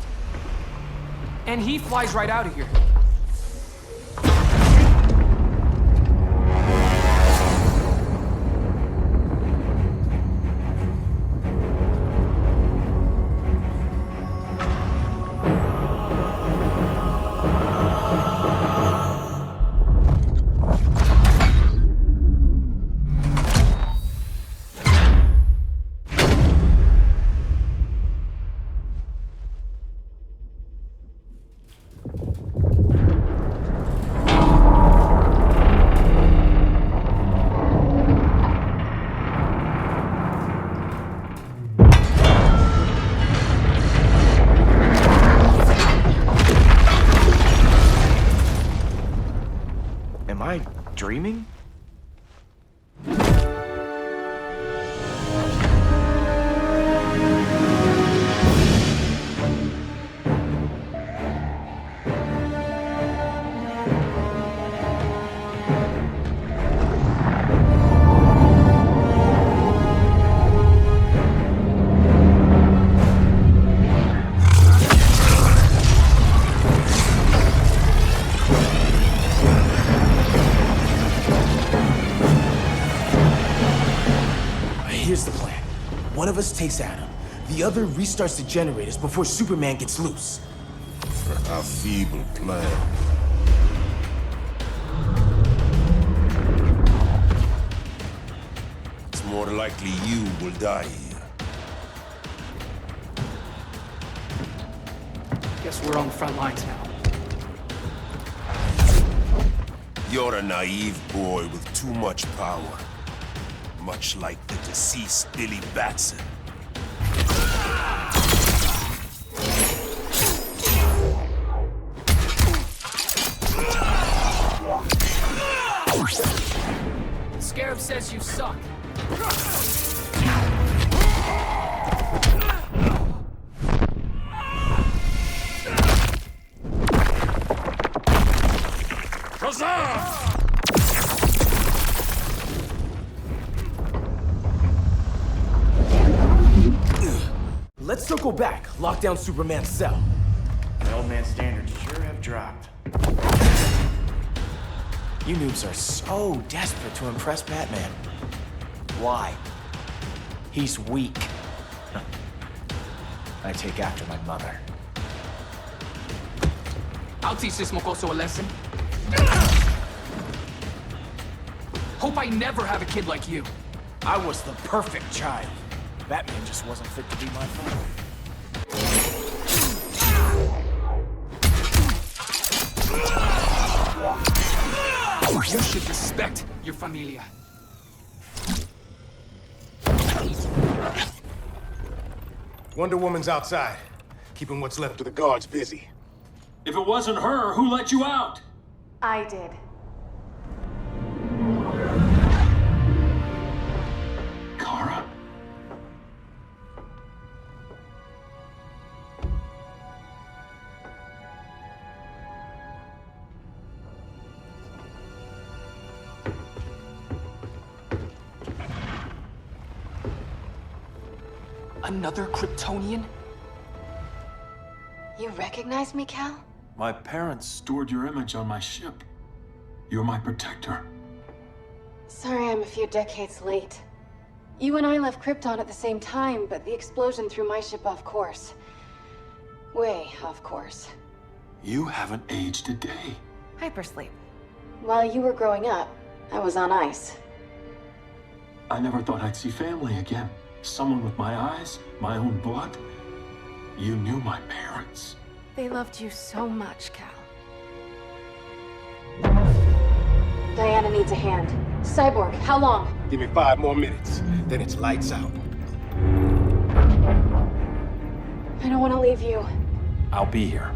And he flies right out of here. screaming? Here's the plan. One of us takes Adam. The other restarts the generators before Superman gets loose. A feeble plan. It's more likely you will die here. Guess we're on the front lines now. You're a naive boy with too much power. Much like the deceased Billy Batson. Scarab says you suck. Let's circle back, lock down Superman's cell. The old man's standards sure have dropped. You noobs are so desperate to impress Batman. Why? He's weak. I take after my mother. I'll teach this mocoso a lesson. Hope I never have a kid like you. I was the perfect child. Batman just wasn't fit to be my father. You should respect your familia. Wonder Woman's outside, keeping what's left of the guards busy. If it wasn't her, who let you out? I did. Kara? Another Kryptonian? You recognize me, Cal? My parents stored your image on my ship. You're my protector. Sorry I'm a few decades late. You and I left Krypton at the same time, but the explosion threw my ship off course. Way off course. You haven't aged a day. Hypersleep. While you were growing up, I was on ice. I never thought I'd see family again. Someone with my eyes, my own blood. You knew my parents. They loved you so much, Cal. Diana needs a hand. Cyborg, how long? Give me 5 more minutes, then it's lights out. I don't want to leave you. I'll be here.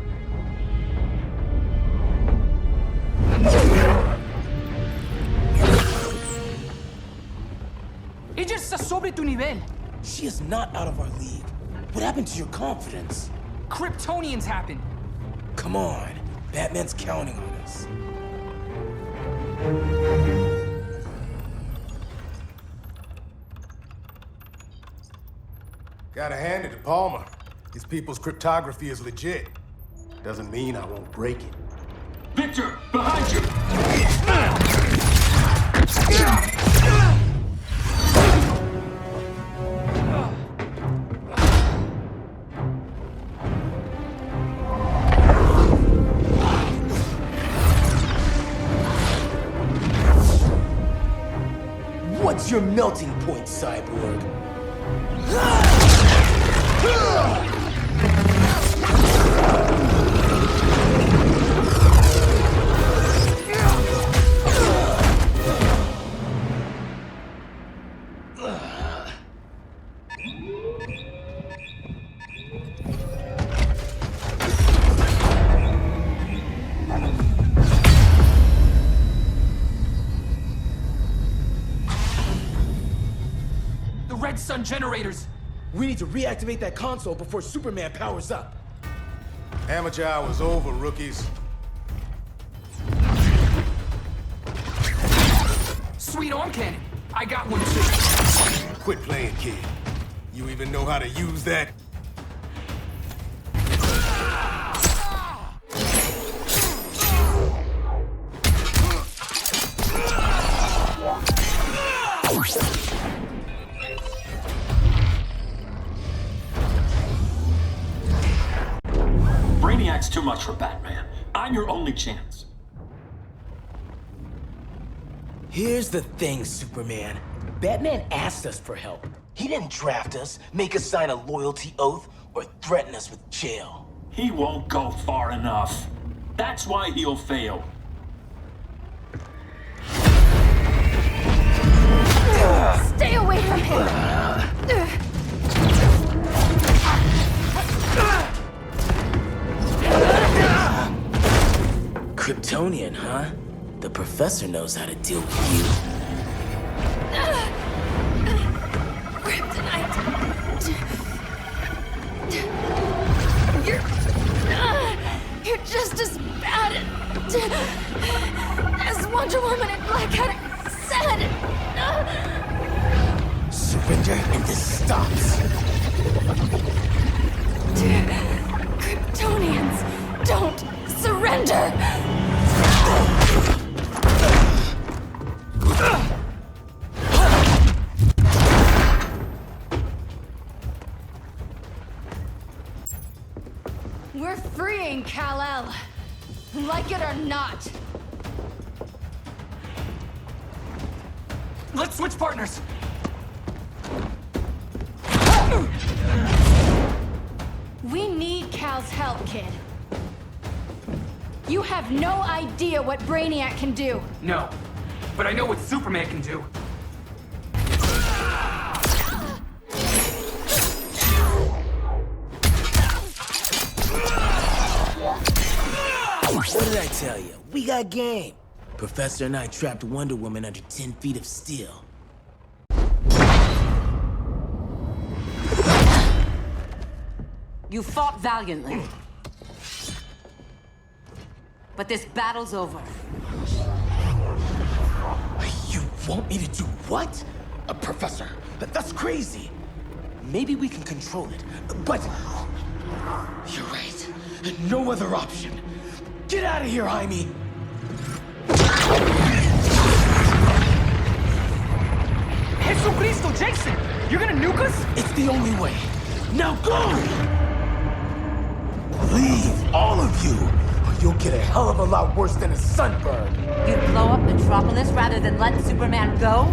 Ella está sobre tu nivel. She is not out of our league. What happened to your confidence? Kryptonians happen. Come on. Batman's counting on us. Gotta hand it to Palmer. His people's cryptography is legit. Doesn't mean I won't break it. Victor, behind you! What's your melting point, Cyborg? sun generators. We need to reactivate that console before Superman powers up. Amateur hour's over, rookies. Sweet arm cannon. I got one too. Quit playing, kid. You even know how to use that? Brainiac's too much for Batman. I'm your only chance. Here's the thing, Superman. Batman asked us for help. He didn't draft us, make us sign a loyalty oath, or threaten us with jail. He won't go far enough. That's why he'll fail. Stay away from him! Kryptonian, huh? The professor knows how to deal with you. Kryptonite! You're just as bad as Wonder Woman and Black Adam said! Surrender and this stops. Kryptonians, don't surrender! We're freeing Kal-El, like it or not. Let's switch partners. We need Cal's help, kid. You have no idea what Brainiac can do. No, but I know what Superman can do. What did I tell you? We got game. Professor and I trapped Wonder Woman under 10 feet of steel. You fought valiantly. But this battle's over. You want me to do what? Professor, that's crazy. Maybe we can control it, but... You're right. No other option. Get out of here, Jaime! Jesucristo, Jason! You're gonna nuke us? It's the only way. Now go! Leave, all of you, or you'll get a hell of a lot worse than a sunburn. You'd blow up Metropolis rather than let Superman go?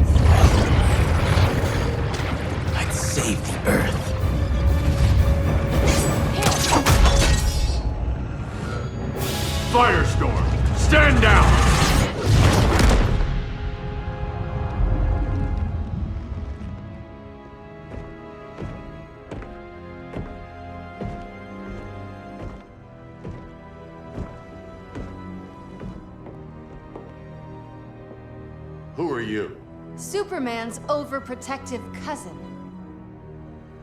I'd save the Earth. Firestorm, stand down! Who are you? Superman's overprotective cousin.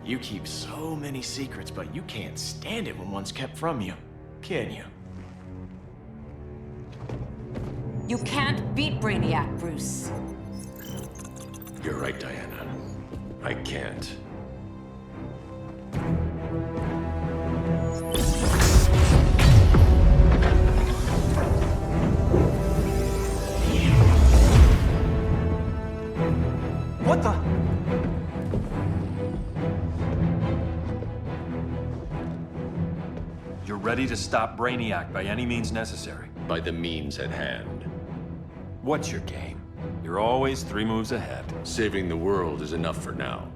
You keep so many secrets, but you can't stand it when one's kept from you, can you? You can't beat Brainiac, Bruce. You're right, Diana. I can't. What the? You're ready to stop Brainiac by any means necessary. By the means at hand. What's your game? You're always 3 moves ahead. Saving the world is enough for now.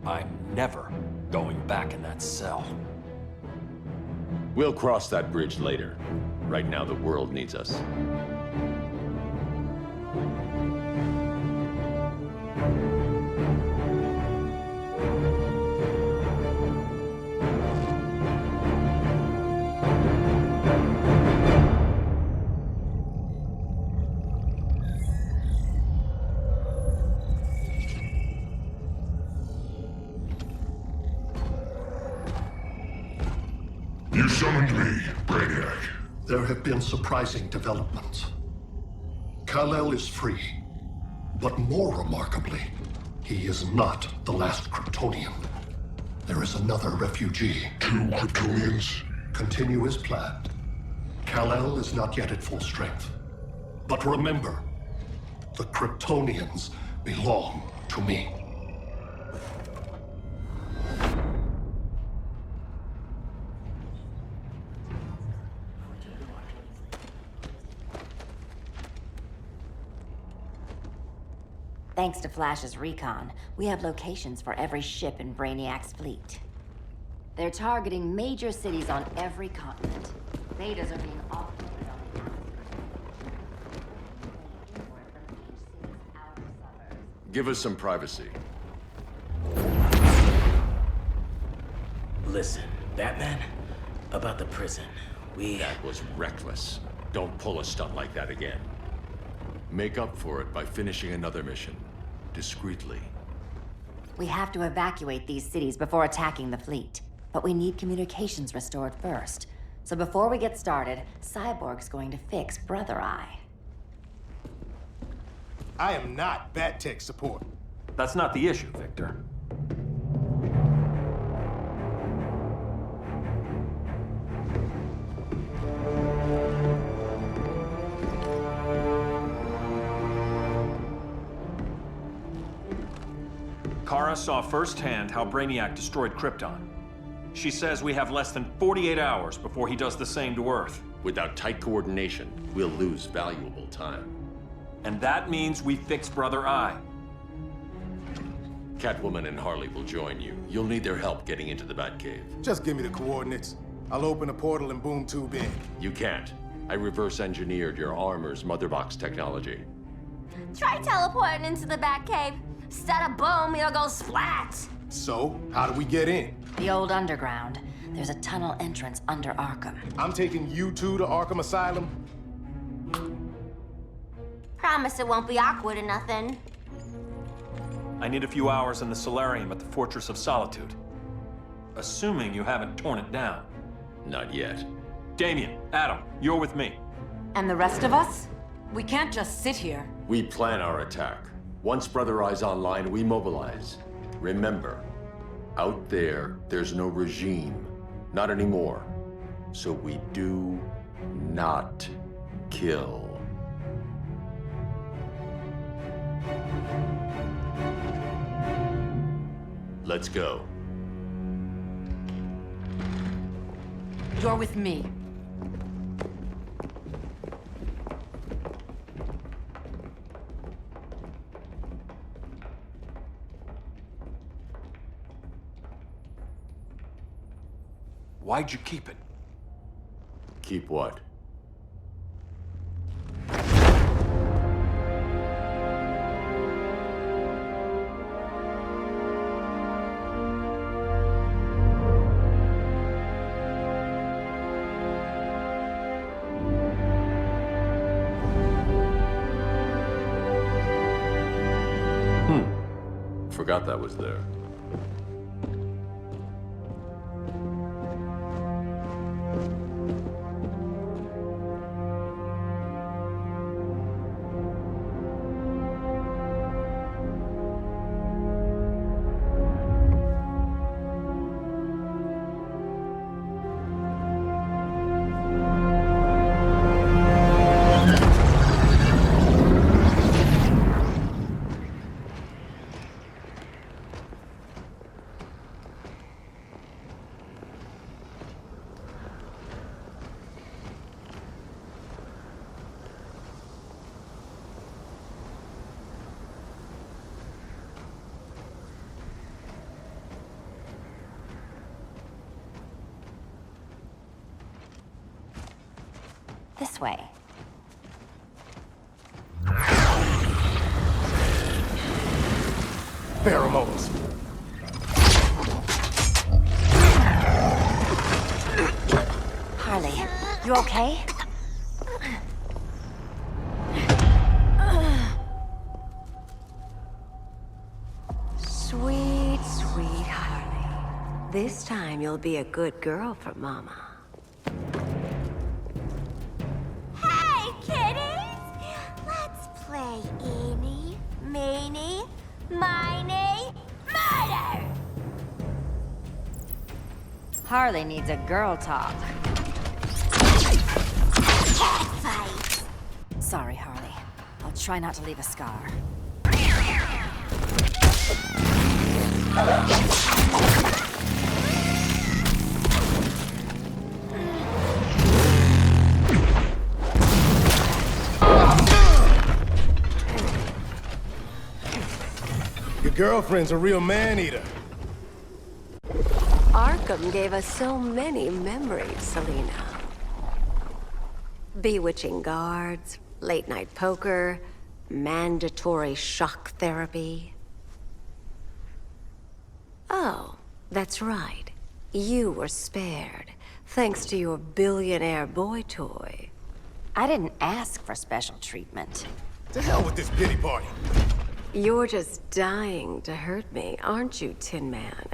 I'm never going back in that cell. We'll cross that bridge later. Right now, the world needs us. You summoned me, Brainiac. There have been surprising developments. Kal-El is free. But more remarkably, he is not the last Kryptonian. There is another refugee. 2 Kryptonians? Continue as planned. Kal-El is not yet at full strength. But remember, the Kryptonians belong to me. Thanks to Flash's recon, we have locations for every ship in Brainiac's fleet. They're targeting major cities on every continent. Betas are being offloaded on the outskirts. Give us some privacy. Listen, Batman, about the prison, That was reckless. Don't pull a stunt like that again. Make up for it by finishing another mission. Discreetly. We have to evacuate these cities before attacking the fleet. But we need communications restored first. So before we get started, Cyborg's going to fix Brother Eye. I am not Bat Tech support. That's not the issue, Victor. Kara saw firsthand how Brainiac destroyed Krypton. She says we have less than 48 hours before he does the same to Earth. Without tight coordination, we'll lose valuable time. And that means we fix Brother Eye. Catwoman and Harley will join you. You'll need their help getting into the Batcave. Just give me the coordinates. I'll open a portal and boom tube in. You can't. I reverse engineered your armor's motherbox technology. Try teleporting into the Batcave. Instead of boom, you'll go splat. So, how do we get in? The old underground. There's a tunnel entrance under Arkham. I'm taking you two to Arkham Asylum. Promise it won't be awkward or nothing. I need a few hours in the solarium at the Fortress of Solitude. Assuming you haven't torn it down. Not yet. Damien, Adam, you're with me. And the rest of us? We can't just sit here. We plan our attack. Once Brother Eye's online, we mobilize. Remember, out there, there's no regime. Not anymore. So we do not kill. Let's go. You're with me. Why'd you keep it? Keep what? Forgot that was there. This way. Pheromones. Harley, you okay? Sweet, sweet Harley. This time you'll be a good girl for Mama. Miney, murder! Harley needs a girl talk. Cat fight! Sorry, Harley. I'll try not to leave a scar. Your girlfriend's a real man-eater. Arkham gave us so many memories, Selina. Bewitching guards, late-night poker, mandatory shock therapy. Oh, that's right. You were spared, thanks to your billionaire boy toy. I didn't ask for special treatment. To hell with this pity party. You're just dying to hurt me, aren't you, Tin Man?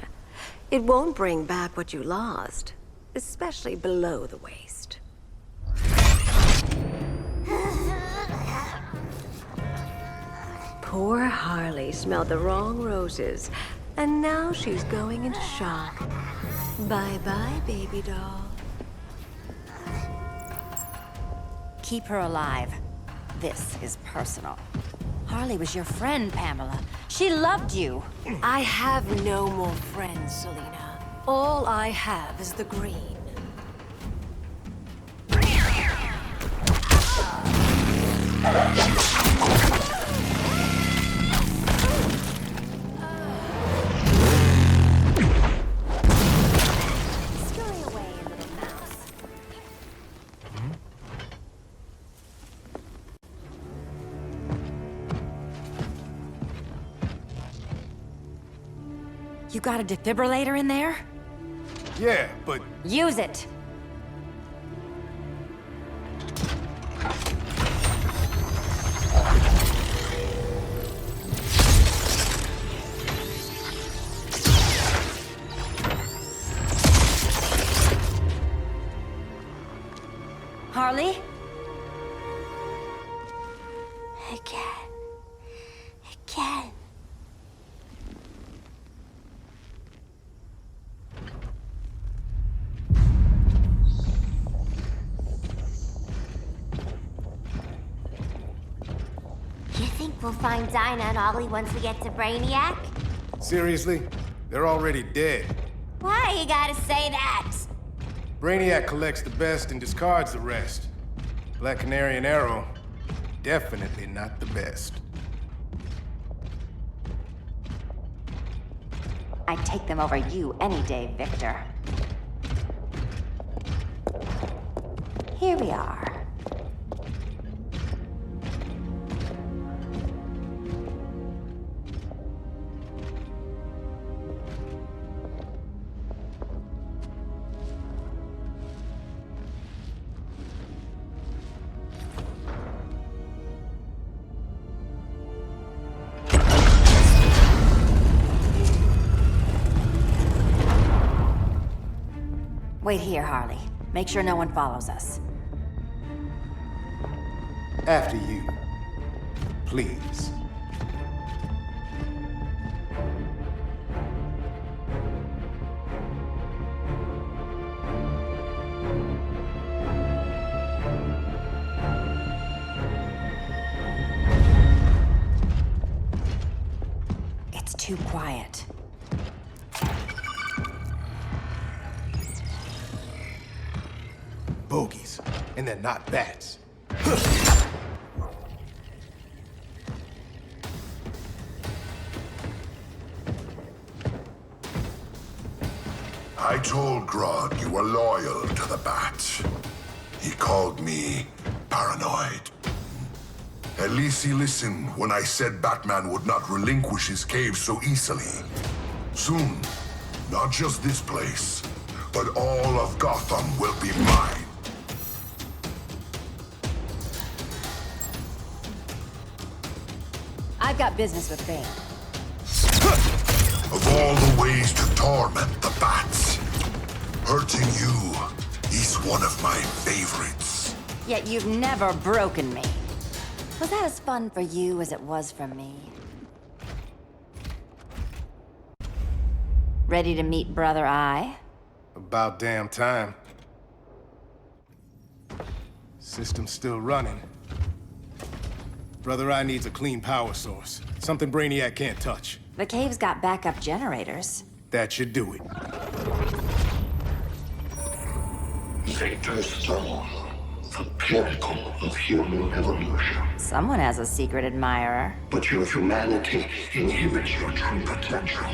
It won't bring back what you lost, especially below the waist. Poor Harley smelled the wrong roses, and now she's going into shock. Bye-bye, baby doll. Keep her alive. This is personal. Harley was your friend, Pamela. She loved you. I have no more friends, Selina. All I have is the green. Scurry away, little mouse. You got a defibrillator in there? Yeah, but... Use it! Harley? I can't. You think we'll find Dinah and Ollie once we get to Brainiac? Seriously? They're already dead. Why you gotta say that? Brainiac collects the best and discards the rest. Black Canary and Arrow, definitely not the best. I'd take them over you any day, Victor. Here we are. Wait here, Harley. Make sure no one follows us. After you. Please. It's too quiet. Bogies. And they're not bats. I told Grodd you were loyal to the Bat. He called me paranoid. At least he listened when I said Batman would not relinquish his cave so easily. Soon, not just this place, but all of Gotham will be mine. I've got business with Bane. Of all the ways to torment the Bats, hurting you is one of my favorites. Yet you've never broken me. Was that as fun for you as it was for me? Ready to meet Brother Eye? About damn time. System's still running. Brother Eye needs a clean power source. Something Brainiac can't touch. The cave's got backup generators. That should do it. Victor Stone, the pinnacle of human evolution. Someone has a secret admirer. But your humanity inhibits your true potential.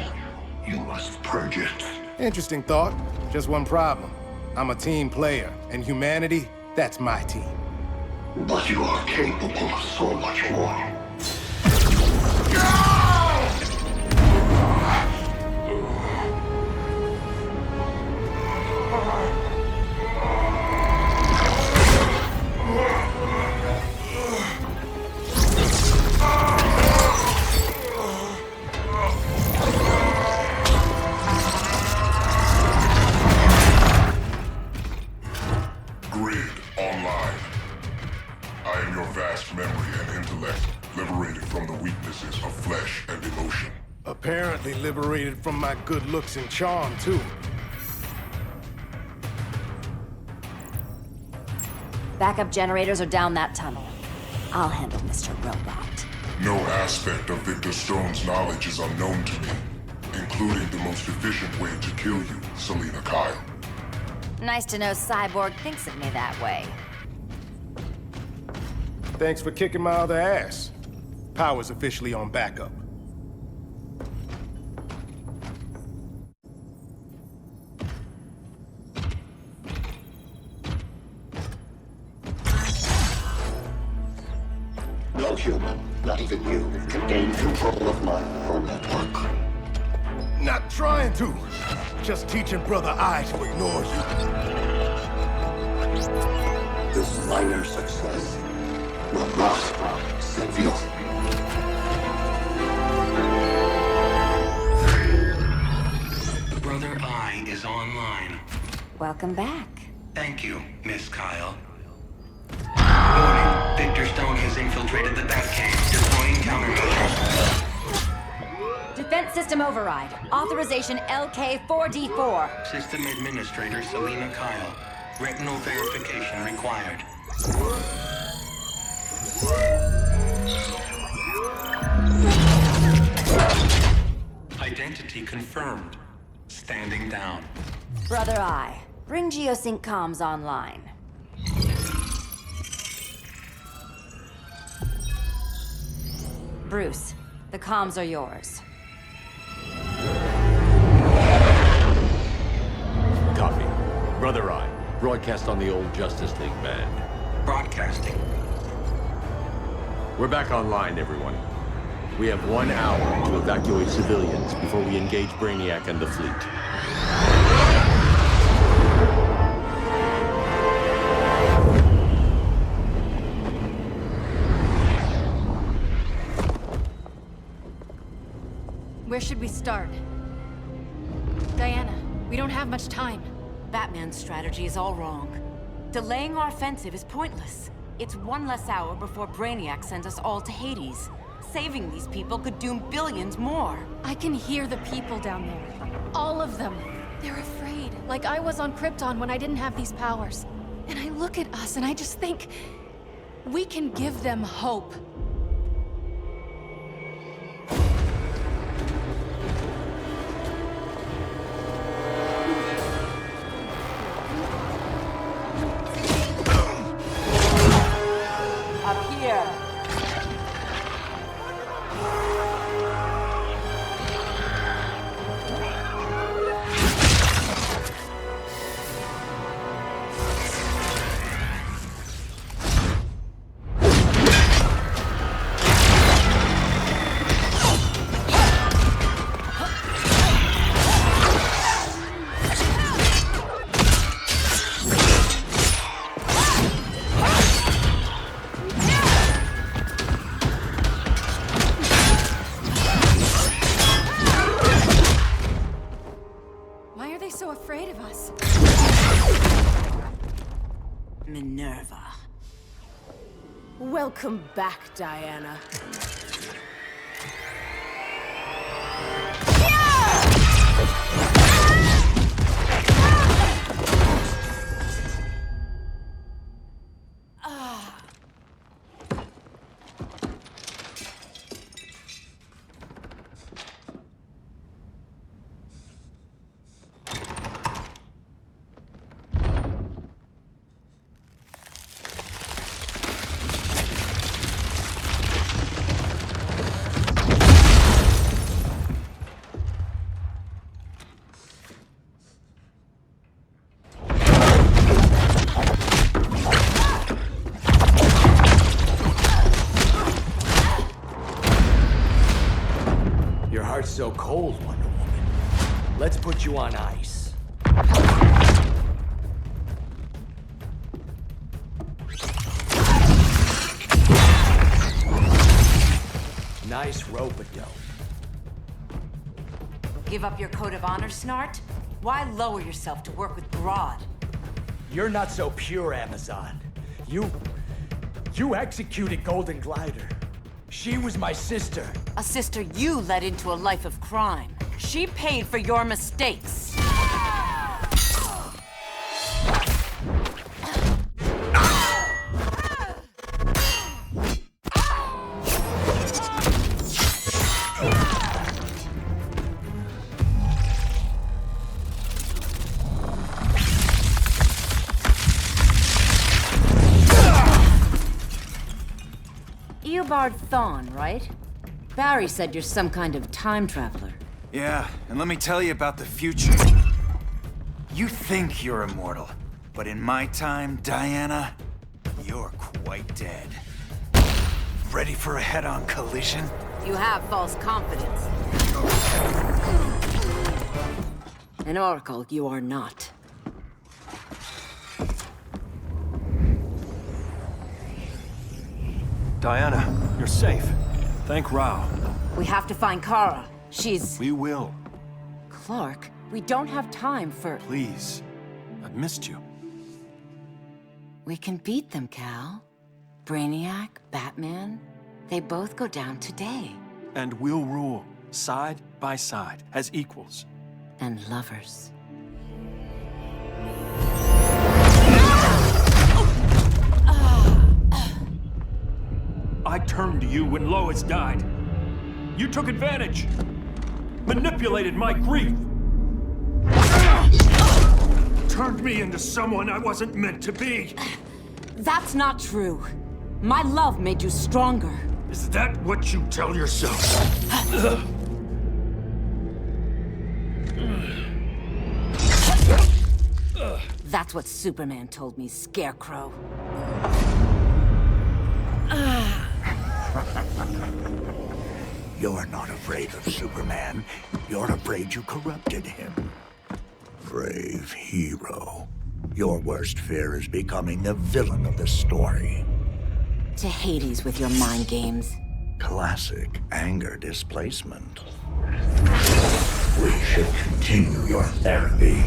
You must purge it. Interesting thought. Just one problem. I'm a team player, and humanity, that's my team. But you are capable of so much more. Apparently liberated from my good looks and charm, too. Backup generators are down that tunnel. I'll handle Mr. Robot. No aspect of Victor Stone's knowledge is unknown to me, including the most efficient way to kill you, Selina Kyle. Nice to know Cyborg thinks of me that way. Thanks for kicking my other ass. Power's officially on backup. No human, not even you, can gain control of my neural network. Not trying to. Just teaching Brother Eye to ignore you. This minor success will not save you. Brother Eye is online. Welcome back. Thank you, Miss Kyle. Warning, Victor Stone has infiltrated the Batcave, deploying countermeasures. Defense system override. Authorization LK4D4. System Administrator Selina Kyle. Retinal verification required. Identity confirmed. Standing down. Brother Eye, bring Geosync comms online. Bruce, the comms are yours. Copy. Brother Eye, broadcast on the old Justice League band. Broadcasting. We're back online, everyone. We have 1 hour to evacuate civilians before we engage Brainiac and the fleet. Where should we start? Diana, we don't have much time. Batman's strategy is all wrong. Delaying our offensive is pointless. It's one less hour before Brainiac sends us all to Hades. Saving these people could doom billions more. I can hear the people down there. All of them. They're afraid, like I was on Krypton when I didn't have these powers. And I look at us and I just think, we can give them hope. Up here. Why are they so afraid of us? Minerva. Welcome back, Diana. Yeah! so cold, Wonder Woman. Let's put you on ice. Nice rope-a-dope. Give up your code of honor, Snart? Why lower yourself to work with Grodd? You're not so pure, Amazon. You executed Golden Glider. She was my sister. A sister you led into a life of crime. She paid for your mistakes. Eobard Thawne, right? Barry said you're some kind of time traveler. Yeah, and let me tell you about the future. You think you're immortal, but in my time, Diana, you're quite dead. Ready for a head-on collision? You have false confidence. An oracle, you are not. Diana, you're safe. Thank Rao. We have to find Kara. She's... We will. Clark, we don't have time for... Please. I've missed you. We can beat them, Cal. Brainiac, Batman, they both go down today. And we'll rule, side by side, as equals. And lovers. I turned to you when Lois died. You took advantage. Manipulated my grief. Turned me into someone I wasn't meant to be. That's not true. My love made you stronger. Is that what you tell yourself? That's what Superman told me, Scarecrow. You're not afraid of Superman. You're afraid you corrupted him. Brave hero. Your worst fear is becoming the villain of the story. To Hades with your mind games. Classic anger displacement. We should continue your therapy.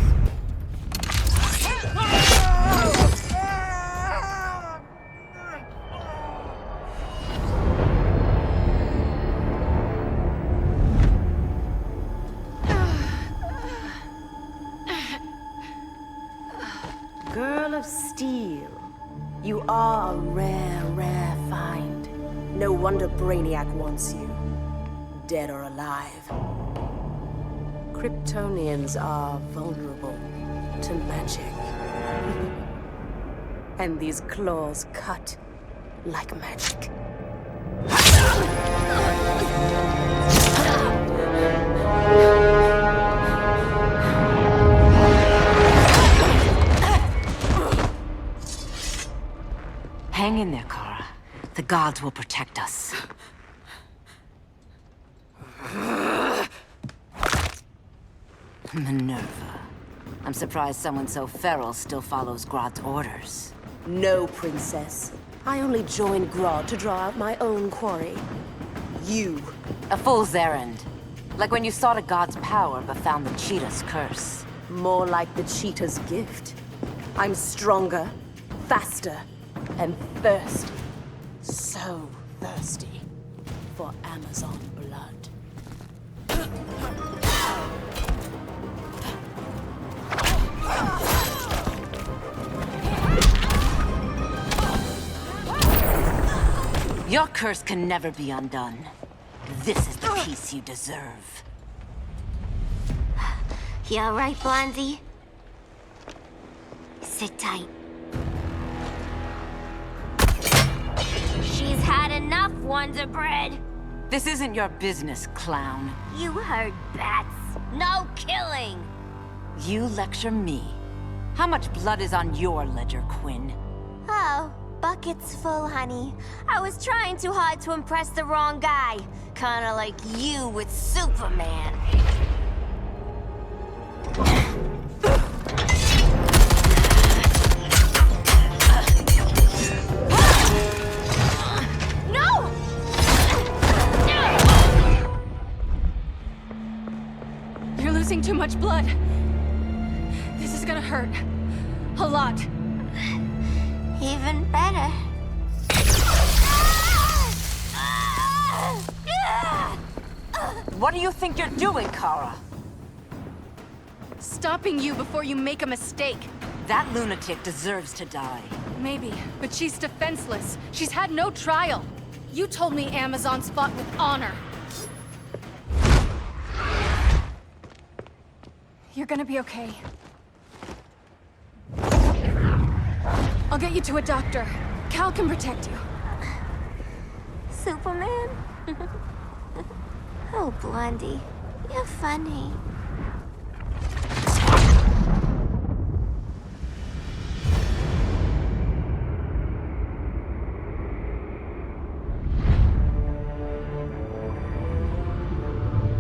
Girl of Steel, you are a rare, rare find. No wonder Brainiac wants you, dead or alive. Kryptonians are vulnerable to magic. And these claws cut like magic. Hang in there, Kara. The gods will protect us. Minerva. I'm surprised someone so feral still follows Grodd's orders. No, princess. I only joined Grodd to draw out my own quarry. You. A fool's errand. Like when you sought a god's power but found the cheetah's curse. More like the cheetah's gift. I'm stronger, faster, and thirsty. So thirsty for Amazon blood. Your curse can never be undone. This is the peace you deserve. You all right, Blondie? Sit tight. She's had enough, Wonder Bread. This isn't your business, clown. You heard bats. No killing. You lecture me. How much blood is on your ledger, Quinn? Oh, bucket's full, honey. I was trying too hard to impress the wrong guy. Kinda like you with Superman. No! You're losing too much blood. This is gonna hurt. A lot. Even better. What do you think you're doing, Kara? Stopping you before you make a mistake. That lunatic deserves to die. Maybe, but she's defenseless. She's had no trial. You told me Amazons fought with honor. You're gonna be okay. I'll get you to a doctor. Cal can protect you. Superman? Oh, Blondie, you're funny.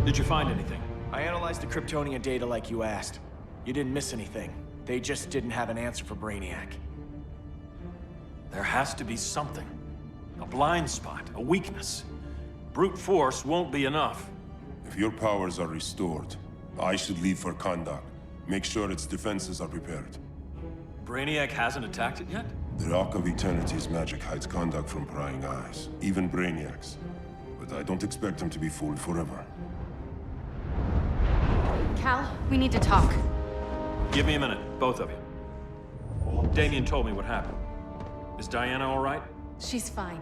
Did you find anything? I analyzed the Kryptonian data like you asked. You didn't miss anything. They just didn't have an answer for Brainiac. There has to be something. A blind spot, a weakness. Brute force won't be enough. If your powers are restored, I should leave for Kahndaq. Make sure its defenses are prepared. Brainiac hasn't attacked it yet? The Rock of Eternity's magic hides Kahndaq from prying eyes, even Brainiac's. But I don't expect him to be fooled forever. Cal, we need to talk. Give me a minute, both of you. Damien told me what happened. Is Diana all right? She's fine.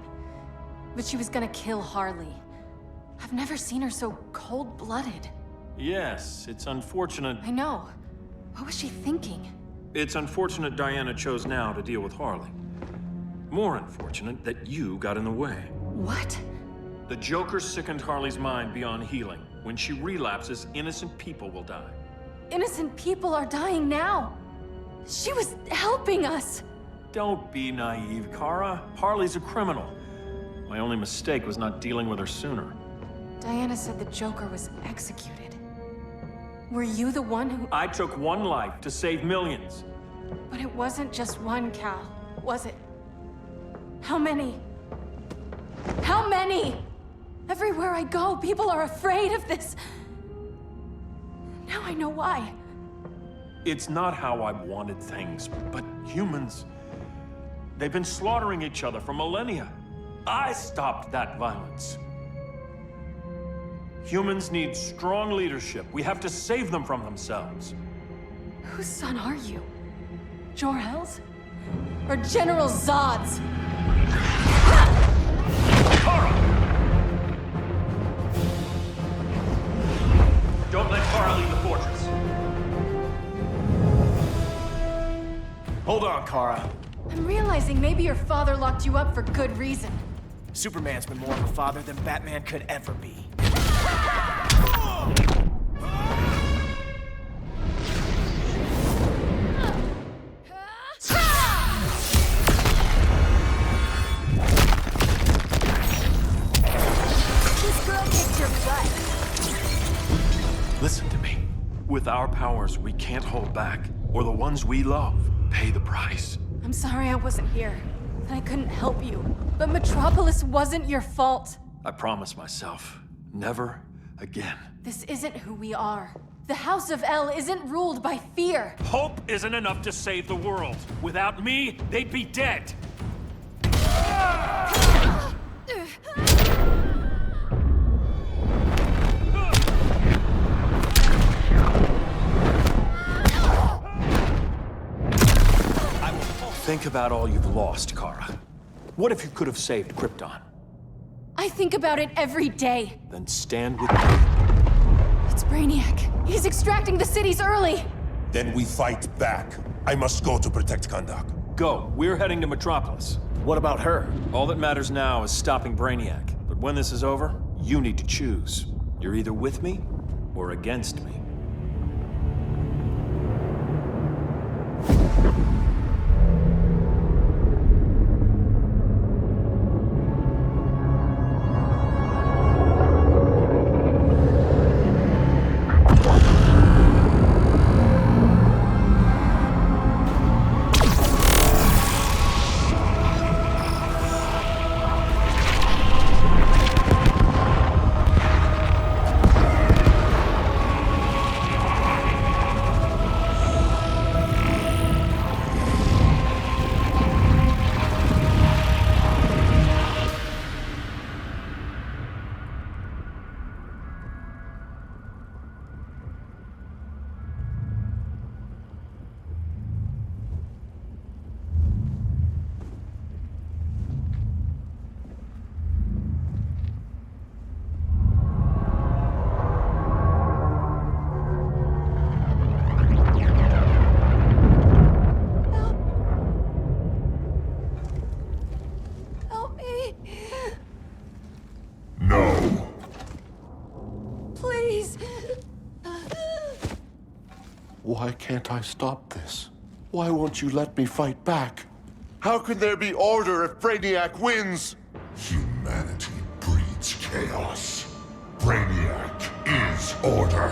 But she was gonna kill Harley. I've never seen her so cold-blooded. Yes, it's unfortunate. I know. What was she thinking? It's unfortunate Diana chose now to deal with Harley. More unfortunate that you got in the way. What? The Joker sickened Harley's mind beyond healing. When she relapses, innocent people will die. Innocent people are dying now. She was helping us. Don't be naive, Kara. Harley's a criminal. My only mistake was not dealing with her sooner. Diana said the Joker was executed. Were you the one who... I took one life to save millions. But it wasn't just one, Cal, was it? How many? How many? Everywhere I go, people are afraid of this. Now I know why. It's not how I wanted things, but humans... They've been slaughtering each other for millennia. I stopped that violence. Humans need strong leadership. We have to save them from themselves. Whose son are you? Jor-El's? Or General Zod's? Kara! Don't let Kara leave the fortress. Hold on, Kara. I'm realizing maybe your father locked you up for good reason. Superman's been more of a father than Batman could ever be. This girl kicked your butt. Listen to me. With our powers, we can't hold back, or the ones we love pay the price. I'm sorry I wasn't here. I couldn't help you. But Metropolis wasn't your fault. I promise myself, never again. This isn't who we are. The House of El isn't ruled by fear. Hope isn't enough to save the world. Without me, they'd be dead. Think about all you've lost, Kara. What if you could have saved Krypton? I think about it every day. Then stand with me. It's Brainiac. He's extracting the cities early. Then we fight back. I must go to protect Kahndaq. Go. We're heading to Metropolis. What about her? All that matters now is stopping Brainiac. But when this is over, you need to choose. You're either with me or against me. Why can't I stop this? Why won't you let me fight back? How can there be order if Brainiac wins? Humanity breeds chaos. Brainiac is order.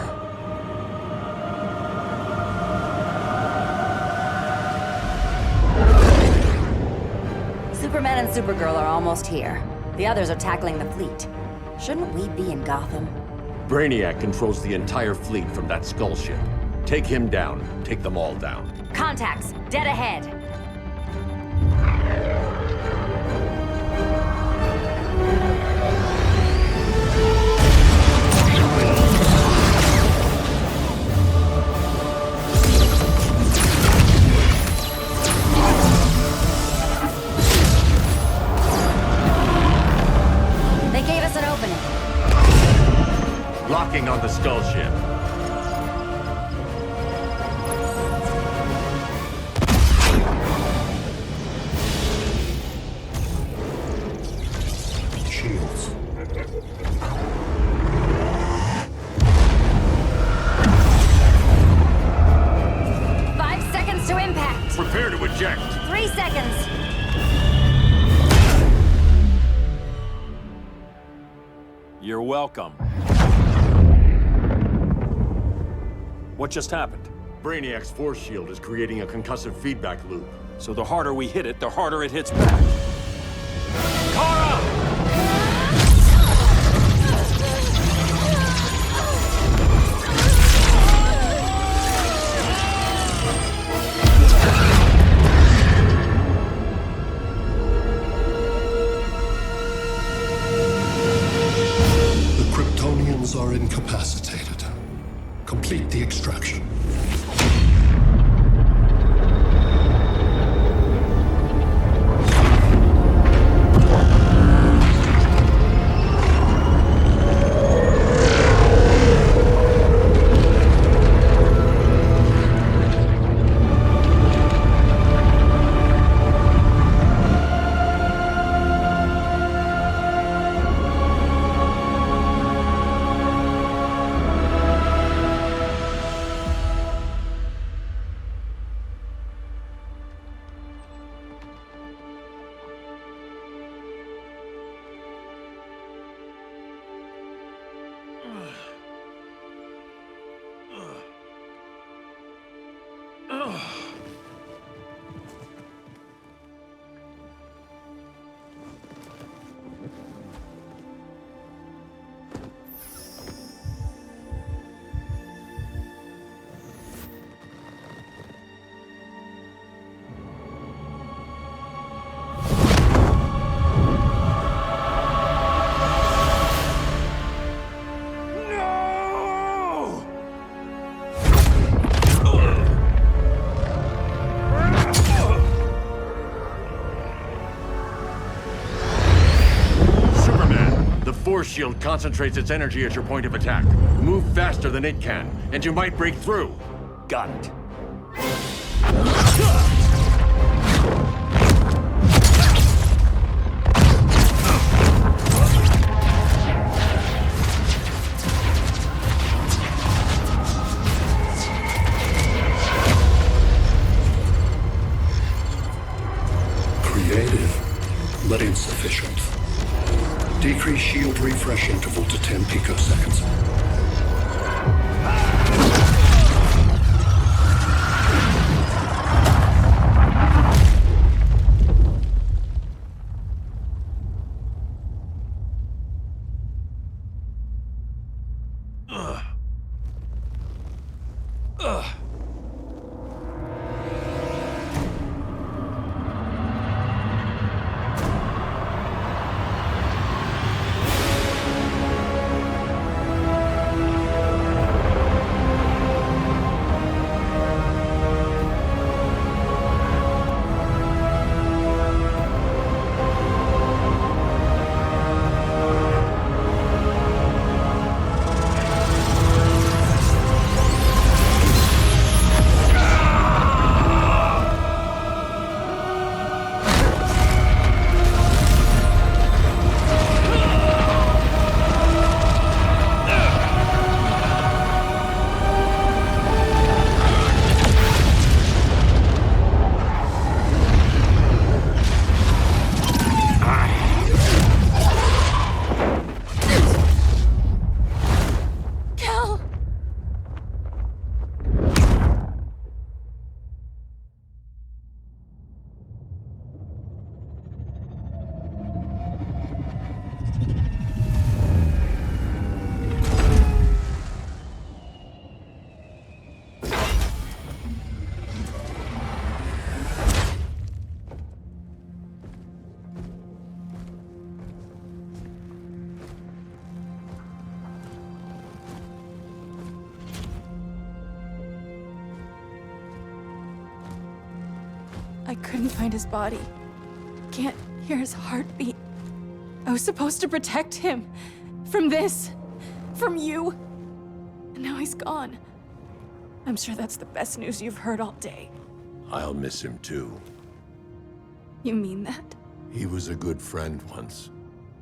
Superman and Supergirl are almost here. The others are tackling the fleet. Shouldn't we be in Gotham? Brainiac controls the entire fleet from that skull ship. Take him down. Take them all down. Contacts, dead ahead. They gave us an opening. Locking on the skull ship. Shields. Five seconds to impact. Prepare to eject. 3 seconds. You're welcome. What just happened? Brainiac's force shield is creating a concussive feedback loop. So the harder we hit it, the harder it hits back. Kara! The Kryptonians are incapacitated. Complete the extraction. Force shield concentrates its energy at your point of attack. Move faster than it can, and you might break through. Got it. Creative, but insufficient. Decrease shield refresh interval to 10 picoseconds. I couldn't find his body. Can't hear his heartbeat. I was supposed to protect him. From this. From you. And now he's gone. I'm sure that's the best news you've heard all day. I'll miss him too. You mean that? He was a good friend once.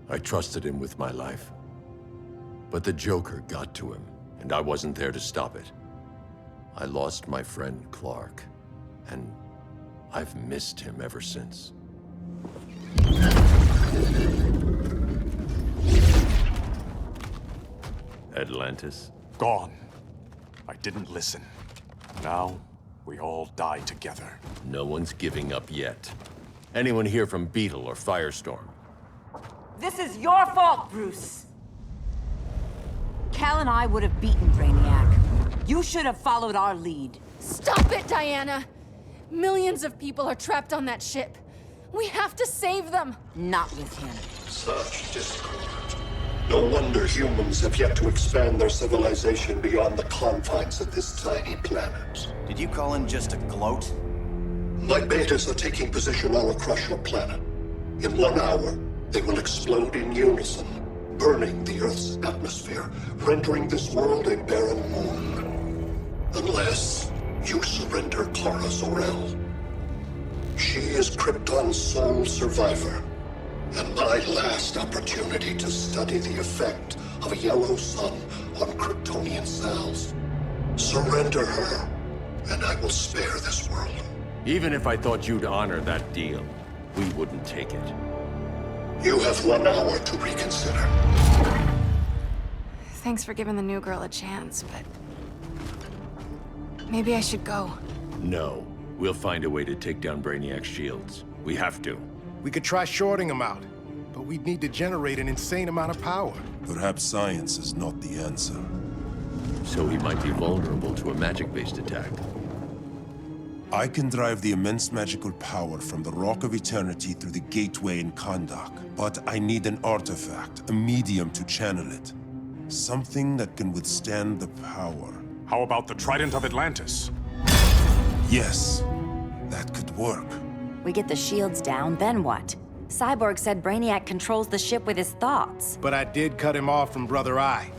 I trusted him with my life. But the Joker got to him, and I wasn't there to stop it. I lost my friend Clark, and I've missed him ever since. Atlantis? Gone. I didn't listen. Now, we all die together. No one's giving up yet. Anyone here from Beetle or Firestorm? This is your fault, Bruce. Cal and I would have beaten Brainiac. You should have followed our lead. Stop it, Diana! Millions of people are trapped on that ship. We have to save them! Not with him. Such discord. No wonder humans have yet to expand their civilization beyond the confines of this tiny planet. Did you call him just a gloat? My betas are taking position all across your planet. In 1 hour, they will explode in unison, burning the Earth's atmosphere, rendering this world a barren moon. Unless you surrender Kara Zor-El. She is Krypton's sole survivor, and my last opportunity to study the effect of a yellow sun on Kryptonian cells. Surrender her, and I will spare this world. Even if I thought you'd honor that deal, we wouldn't take it. You have 1 hour to reconsider. Thanks for giving the new girl a chance, but... maybe I should go. No. We'll find a way to take down Brainiac's shields. We have to. We could try shorting him out, but we'd need to generate an insane amount of power. Perhaps science is not the answer. So he might be vulnerable to a magic-based attack. I can drive the immense magical power from the Rock of Eternity through the gateway in Kahndaq, but I need an artifact, a medium to channel it. Something that can withstand the power. How about the Trident of Atlantis? Yes, that could work. We get the shields down, then what? Cyborg said Brainiac controls the ship with his thoughts. But I did cut him off from Brother Eye.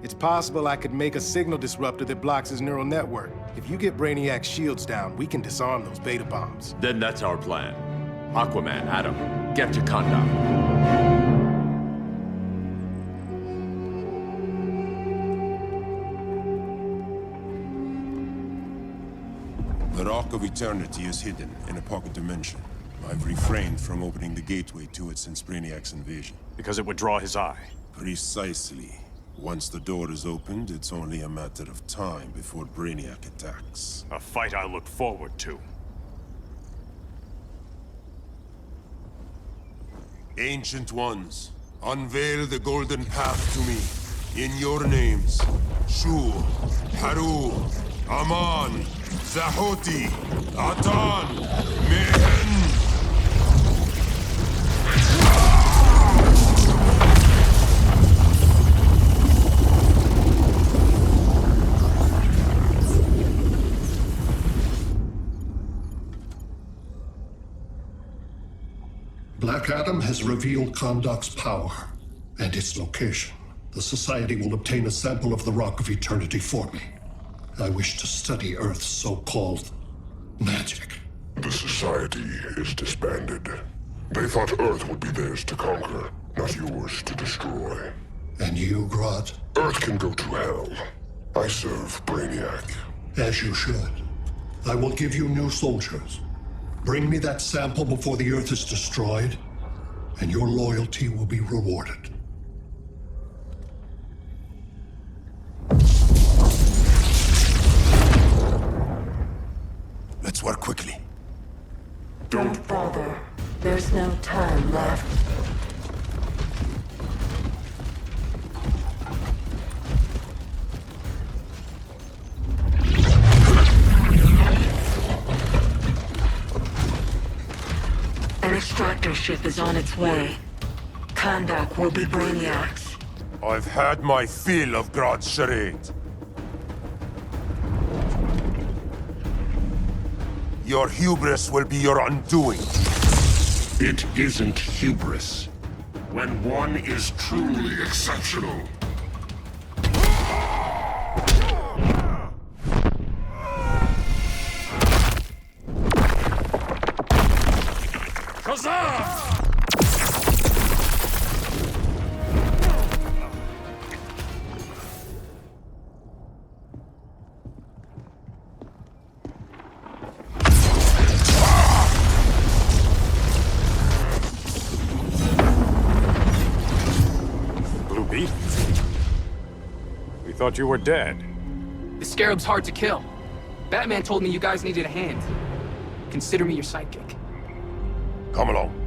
It's possible I could make a signal disruptor that blocks his neural network. If you get Brainiac's shields down, we can disarm those beta bombs. Then that's our plan. Aquaman, Adam, get to Kahndaq. The Rock of Eternity is hidden in a pocket dimension. I've refrained from opening the gateway to it since Brainiac's invasion. Because it would draw his eye. Precisely. Once the door is opened, it's only a matter of time before Brainiac attacks. A fight I look forward to. Ancient Ones, unveil the golden path to me. In your names, Shur, Haru, Aman, Zahoti, Atan, Mehen! Black Adam has revealed Kahndaq's power and its location. The Society will obtain a sample of the Rock of Eternity for me. I wish to study Earth's so-called magic. The Society is disbanded. They thought Earth would be theirs to conquer, not yours to destroy. And you, Grodd? Earth can go to hell. I serve Brainiac. As you should. I will give you new soldiers. Bring me that sample before the Earth is destroyed, and your loyalty will be rewarded. Let's work quickly. Don't bother. There's no time left. An extractor ship is on its way. Kahndaq will be Brainiac's. I've had my fill of Grodd's charade. Your hubris will be your undoing. It isn't hubris. When one is truly exceptional. Huzzah! Blue Beat? We thought you were dead. The Scarab's hard to kill. Batman told me you guys needed a hand. Consider me your sidekick. Come along.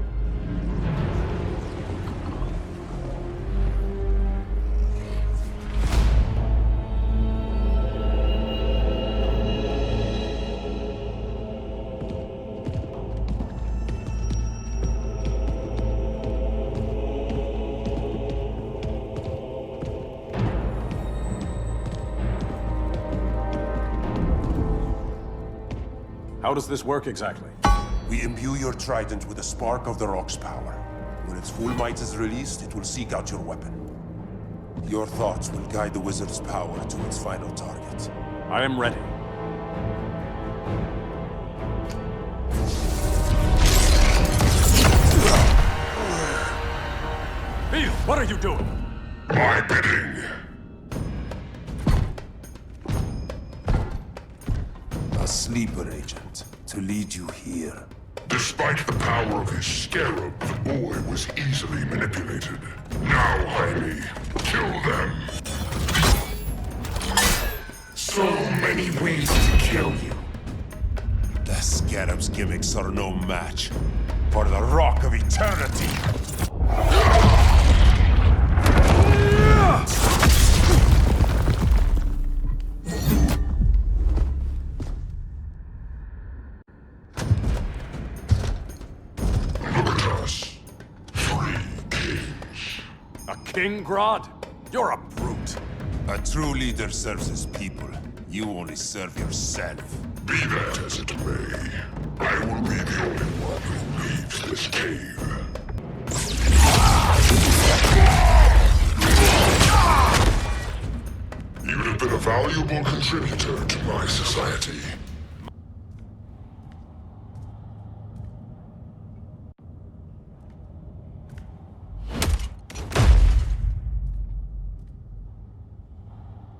How does this work exactly? We imbue your trident with a spark of the rock's power. When its full might is released, it will seek out your weapon. Your thoughts will guide the wizard's power to its final target. I am ready. Beetle, what are you doing? My bidding. A sleeper agent to lead you here. Despite the power of his scarab, the boy was easily manipulated. Now, Jaime, kill them. So many ways to kill you. The scarab's gimmicks are no match for the Rock of Eternity. King Grodd? You're a brute. A true leader serves his people. You only serve yourself. Be that as it may, I will be the only one who leaves this cave. You have been a valuable contributor to my society.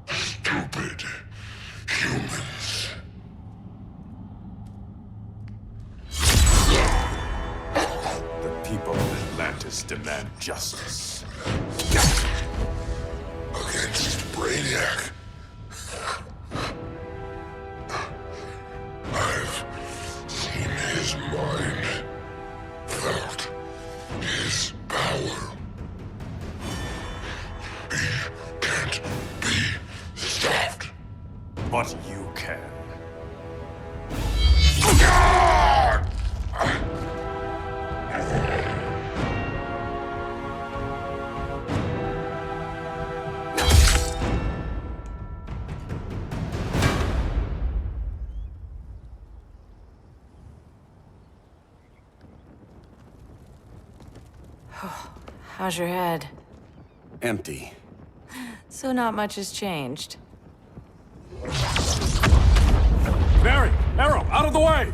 Stupid humans. The people of Atlantis demand justice. Against Brainiac. I've seen his mind, felt his power. He can't be stopped. But you can. How's your head? Empty. So not much has changed. Mary! Arrow, out of the way!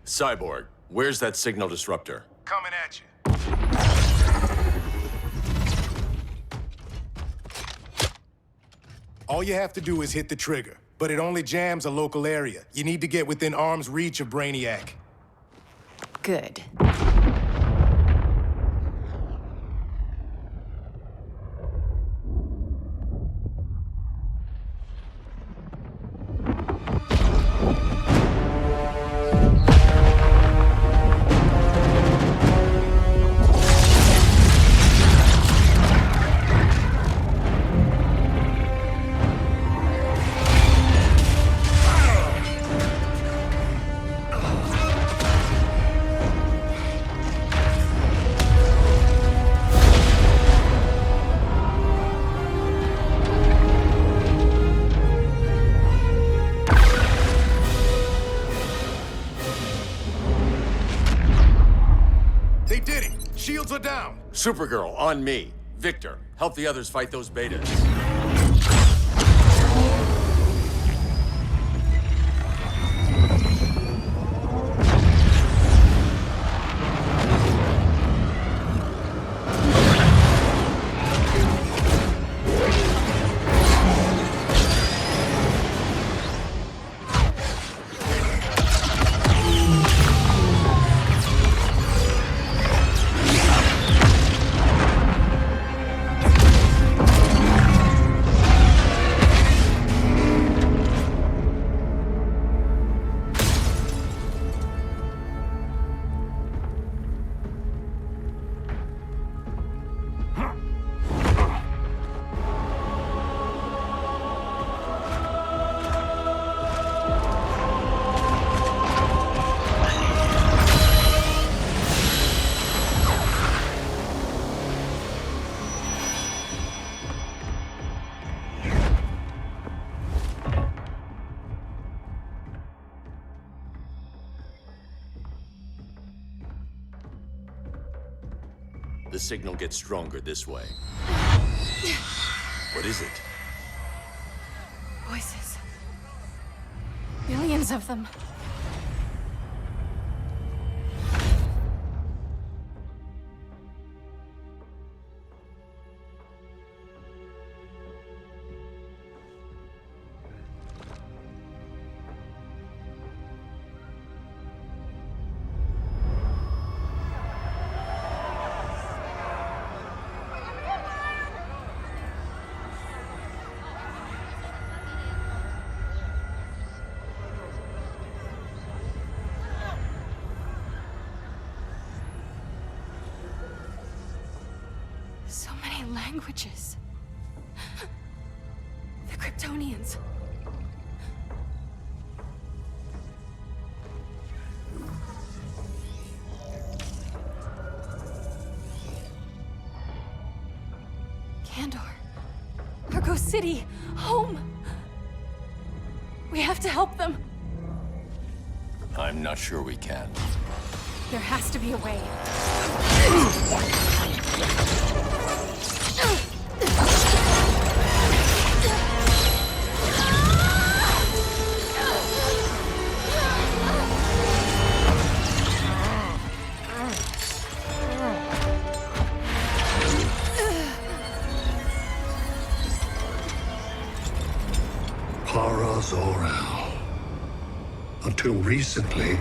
Cyborg, where's that signal disruptor? Coming at you. All you have to do is hit the trigger, but it only jams a local area. You need to get within arm's reach of Brainiac. Good. They did it! Shields are down! Supergirl, on me. Victor, help the others fight those betas. The signal gets stronger this way. What is it? Voices. Millions of them. So many languages. The Kryptonians. Kandor. Argo City. Home. We have to help them. I'm not sure we can. There has to be a way. Zor-El. Until recently,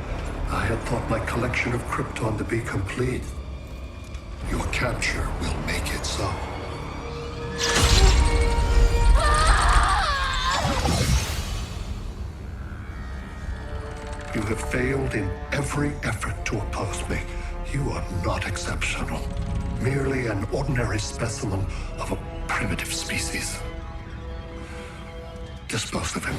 I had thought my collection of Krypton to be complete. Your capture will make it so. You have failed in every effort to oppose me. You are not exceptional. Merely an ordinary specimen of a primitive species. Dispose of him.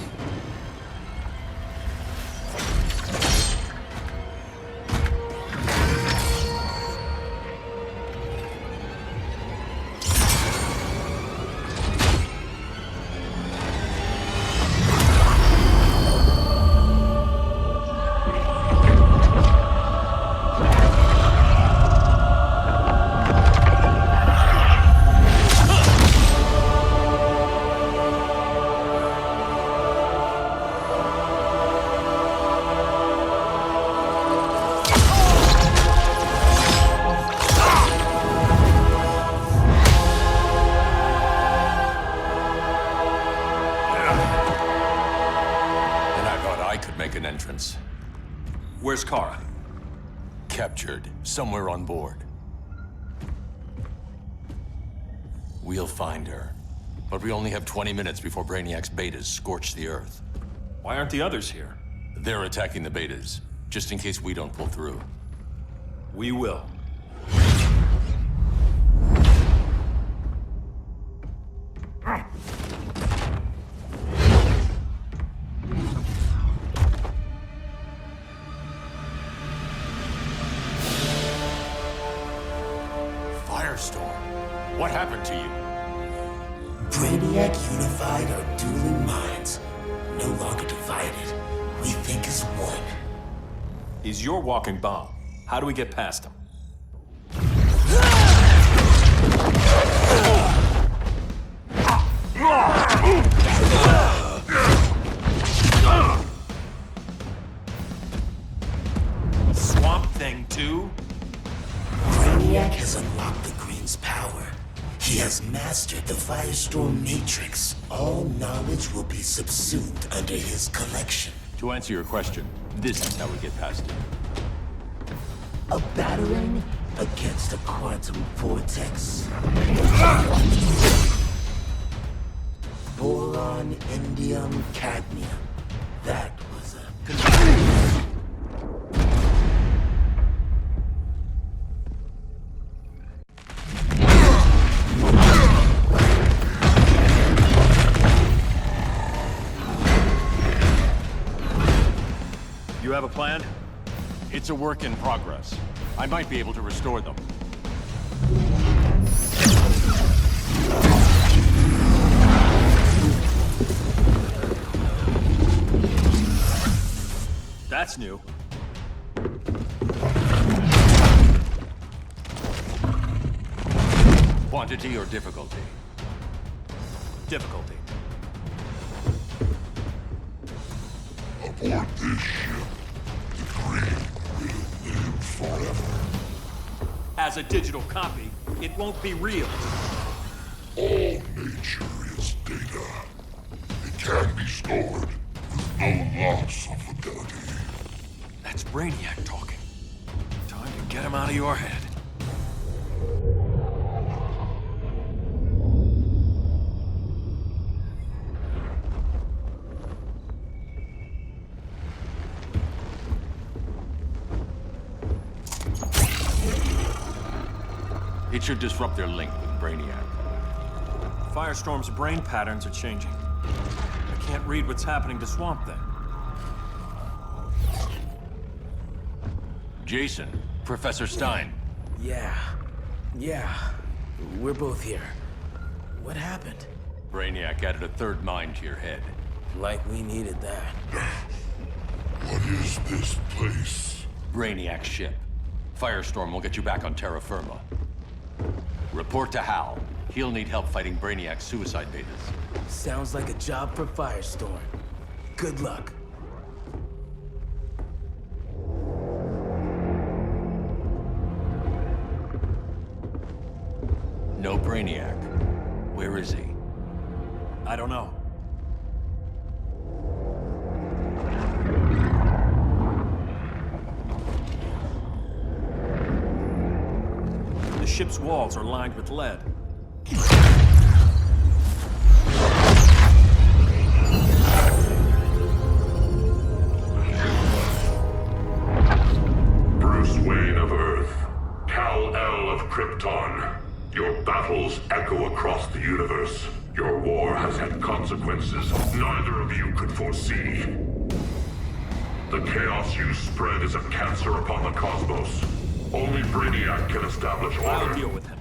entrance. Where's Kara? Captured, somewhere on board. We'll find her. But we only have 20 minutes before Brainiac's betas scorch the Earth. Why aren't the others here? They're attacking the betas, just in case we don't pull through. We will. Firestorm, what happened to you? Brainiac unified our dueling minds. No longer divided. We think as one. He's your walking bomb. How do we get past him? Swamp Thing 2? Brainiac has unlocked the Green's power. He has mastered the Firestorm Matrix. All knowledge will be subsumed under his collection. To answer your question, this is how we get past it. A battering against a quantum vortex. Boron, indium, cadmium. That was a... You have a plan? It's a work in progress. I might be able to restore them. That's new. Quantity or difficulty? Difficulty. Aboard this ship, the Green will live forever. As a digital copy, it won't be real. All nature is data. It can be stored with no loss of fidelity. That's Brainiac talking. Time to get him out of your head. It should disrupt their link with Brainiac. Firestorm's brain patterns are changing. I can't read what's happening to Swamp Thing. Jason, Professor Stein. Yeah. We're both here. What happened? Brainiac added a third mind to your head. Like we needed that. What is this place? Brainiac's ship. Firestorm will get you back on terra firma. Report to Hal. He'll need help fighting Brainiac's suicide betas. Sounds like a job for Firestorm. Good luck. No Brainiac. Where is he? I don't know. The ship's walls are lined with lead. Bruce Wayne of Earth, Kal-El of Krypton. Your battles echo across the universe. Your war has had consequences neither of you could foresee. The chaos you spread is a cancer upon the cosmos. Only Brainiac can establish order. I'll deal with him.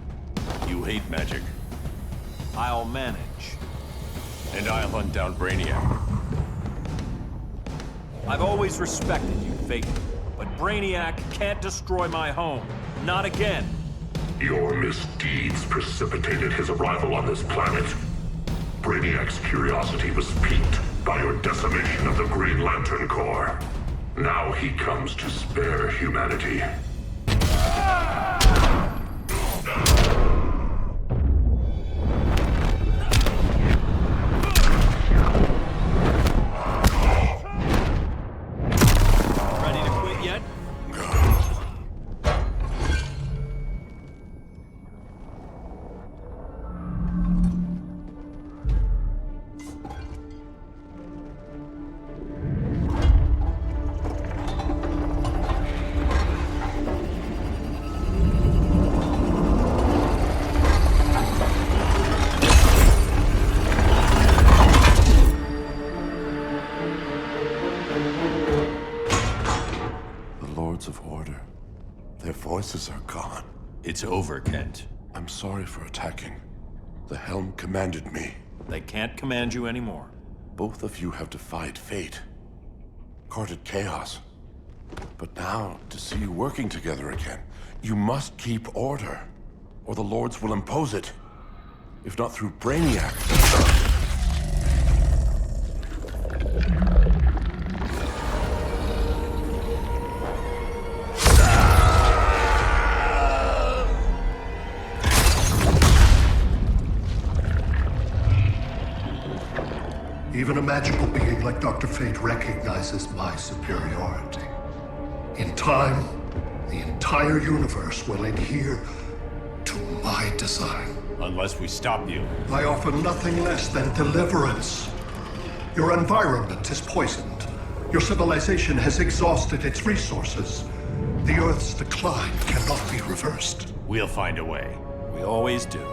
You hate magic. I'll manage. And I'll hunt down Brainiac. I've always respected you, Phaeton. But Brainiac can't destroy my home. Not again. Your misdeeds precipitated his arrival on this planet. Brainiac's curiosity was piqued by your decimation of the Green Lantern Corps. Now he comes to spare humanity. forces are gone. It's over, Kent. I'm sorry for attacking. The Helm commanded me. They can't command you anymore. Both of you have defied fate, courted chaos. But now, to see you working together again, you must keep order, or the Lords will impose it. If not through Brainiac. Even a magical being like Dr. Fate recognizes my superiority. In time, the entire universe will adhere to my design. Unless we stop you. I offer nothing less than deliverance. Your environment is poisoned. Your civilization has exhausted its resources. The Earth's decline cannot be reversed. We'll find a way. We always do.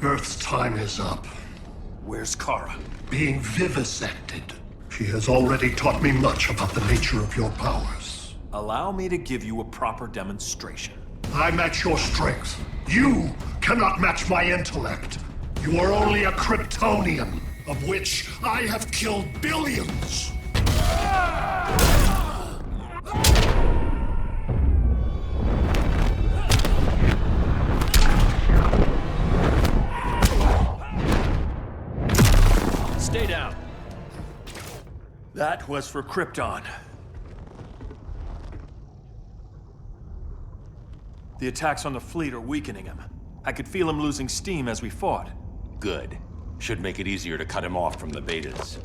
Earth's time is up. Where's Kara? Being vivisected. She has already taught me much about the nature of your powers. Allow me to give you a proper demonstration. I match your strength. You cannot match my intellect. You are only a Kryptonian, of which I have killed billions. Stay down. That was for Krypton. The attacks on the fleet are weakening him. I could feel him losing steam as we fought. Good. Should make it easier to cut him off from the betas.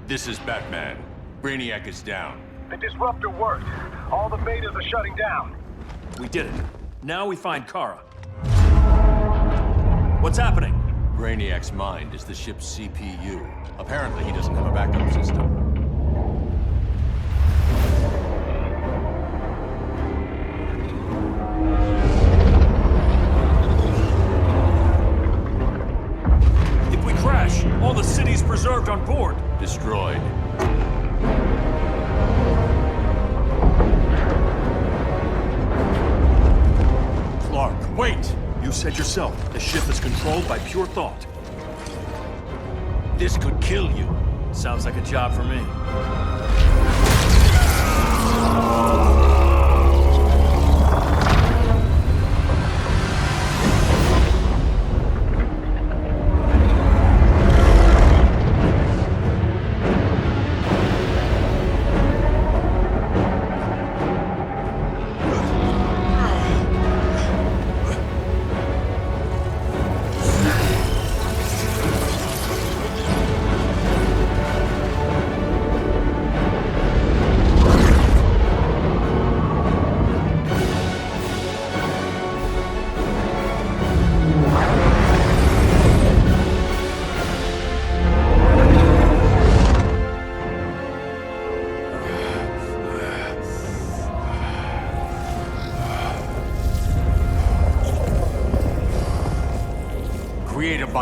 This is Batman. Brainiac is down. The disruptor worked. All the betas are shutting down. We did it. Now we find Kara. What's happening? Brainiac's mind is the ship's CPU. Apparently he doesn't have a backup system. If we crash, all the city's preserved on board. Destroyed. Clark, wait! You said yourself, the ship is controlled by pure thought. This could kill you. Sounds like a job for me.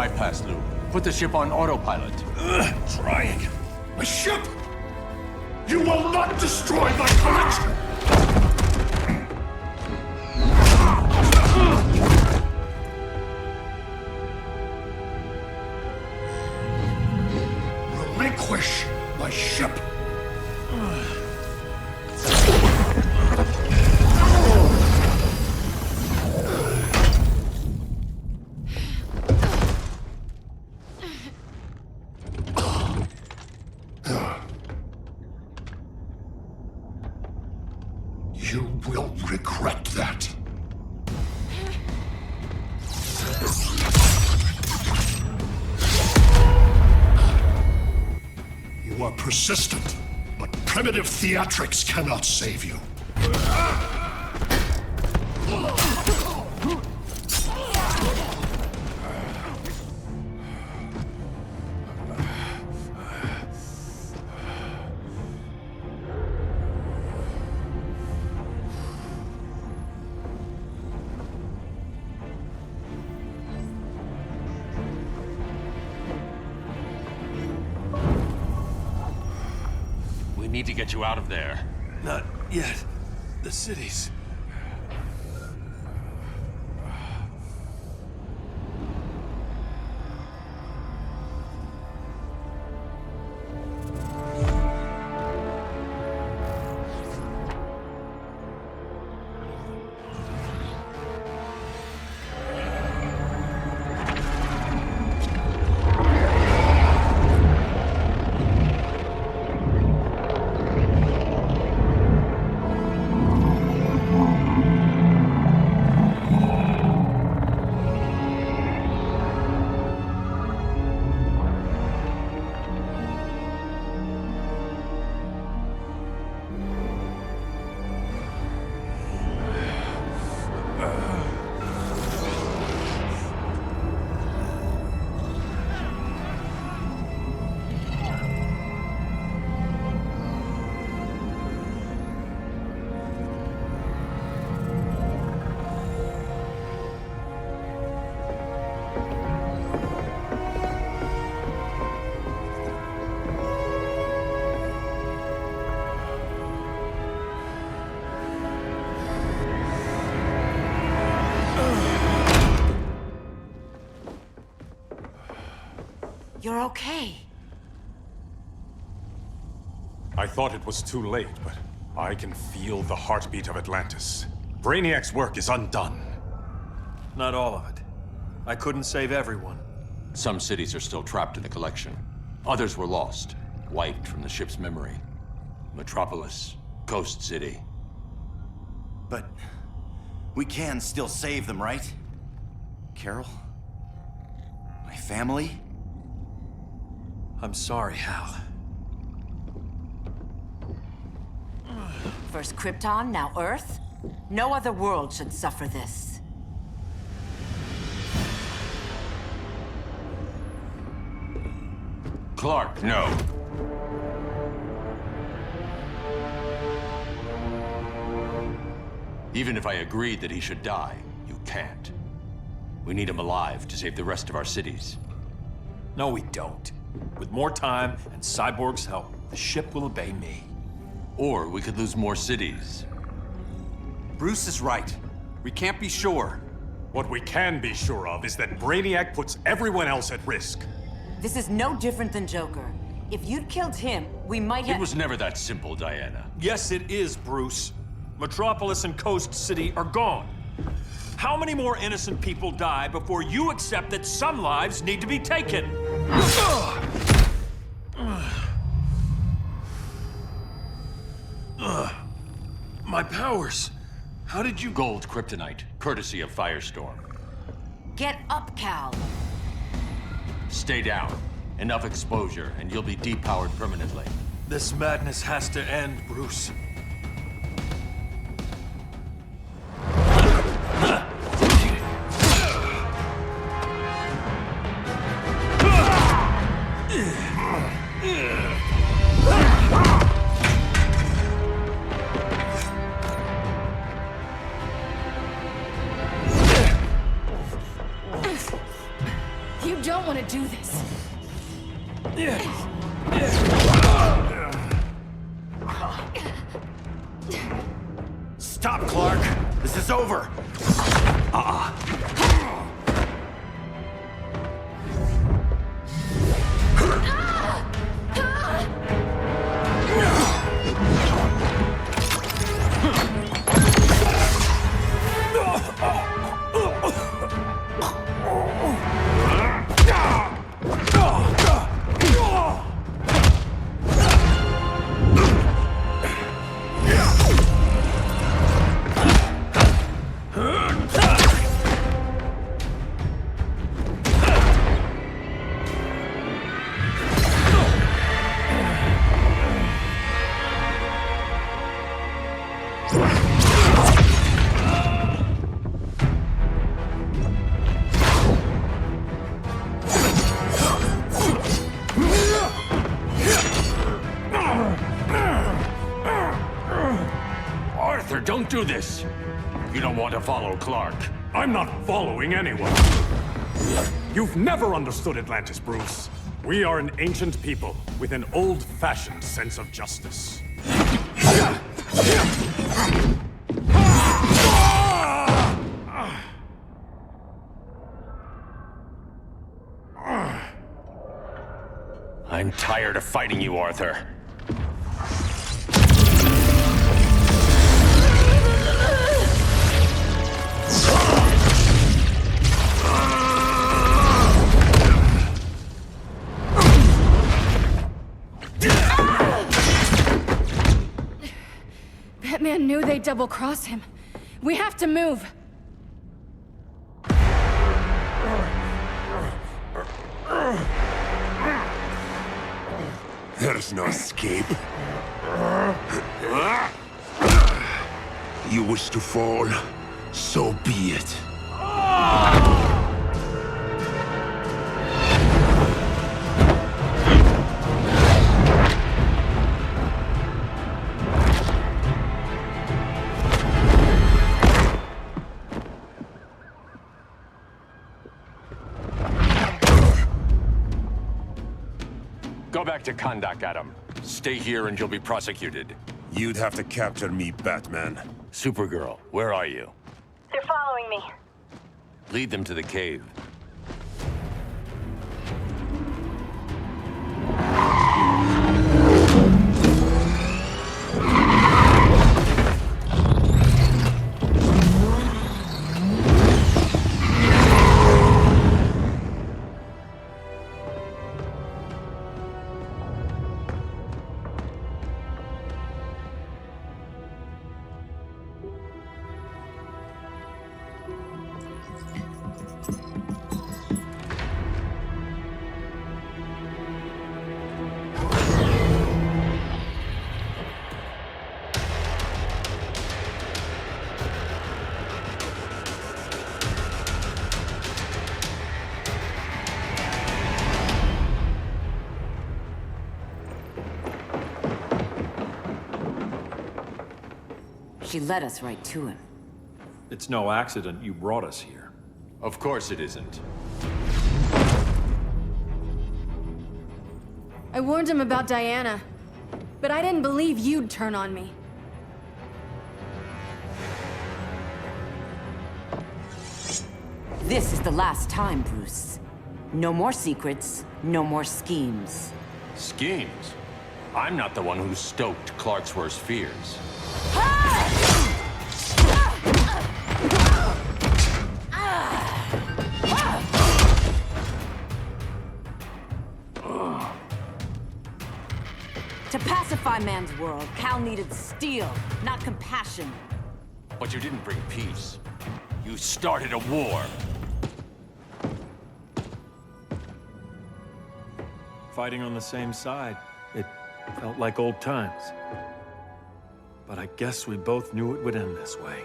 bypass loop. Put the ship on autopilot. Trying. My ship! You will not destroy my collection! Relinquish my ship! You will regret that. You are persistent, but primitive theatrics cannot save you. We need to get you out of there. Not yet. The cities. You're okay. I thought it was too late, but I can feel the heartbeat of Atlantis. Brainiac's work is undone. Not all of it. I couldn't save everyone. Some cities are still trapped in the collection. Others were lost, wiped from the ship's memory. Metropolis, Coast City. But we can still save them, right? Carol? My family? I'm sorry, Hal. First Krypton, now Earth? No other world should suffer this. Clark, no. Even if I agreed that he should die, you can't. We need him alive to save the rest of our cities. No, we don't. With more time and Cyborg's help, the ship will obey me. Or we could lose more cities. Bruce is right. We can't be sure. What we can be sure of is that Brainiac puts everyone else at risk. This is no different than Joker. If you'd killed him, we might have— It was never that simple, Diana. Yes, it is, Bruce. Metropolis and Coast City are gone. How many more innocent people die before you accept that some lives need to be taken? My powers. How did you— Gold kryptonite, courtesy of Firestorm. Get up, Cal. Stay down. Enough exposure, and you'll be depowered permanently. This madness has to end, Bruce. You don't Stop, Clark! This is over! Arthur, don't do this! You don't want to follow Clark. I'm not following anyone. You've never understood Atlantis, Bruce. We are an ancient people with an old-fashioned sense of justice. I'm tired of fighting you, Arthur. Batman knew they'd double-cross him. We have to move. There's no escape. You wish to fall, so be it. Go back to Kondak, Adam. Stay here and you'll be prosecuted. You'd have to capture me, Batman. Supergirl, where are you? They're following me. Lead them to the cave. She led us right to him. It's no accident you brought us here. Of course it isn't. I warned him about Diana, but I didn't believe you'd turn on me. This is the last time, Bruce. No more secrets, no more schemes. Schemes? I'm not the one who stoked Clark's worst fears. To pacify man's world, Cal needed steel, not compassion. But you didn't bring peace. You started a war. Fighting on the same side, it felt like old times. But I guess we both knew it would end this way.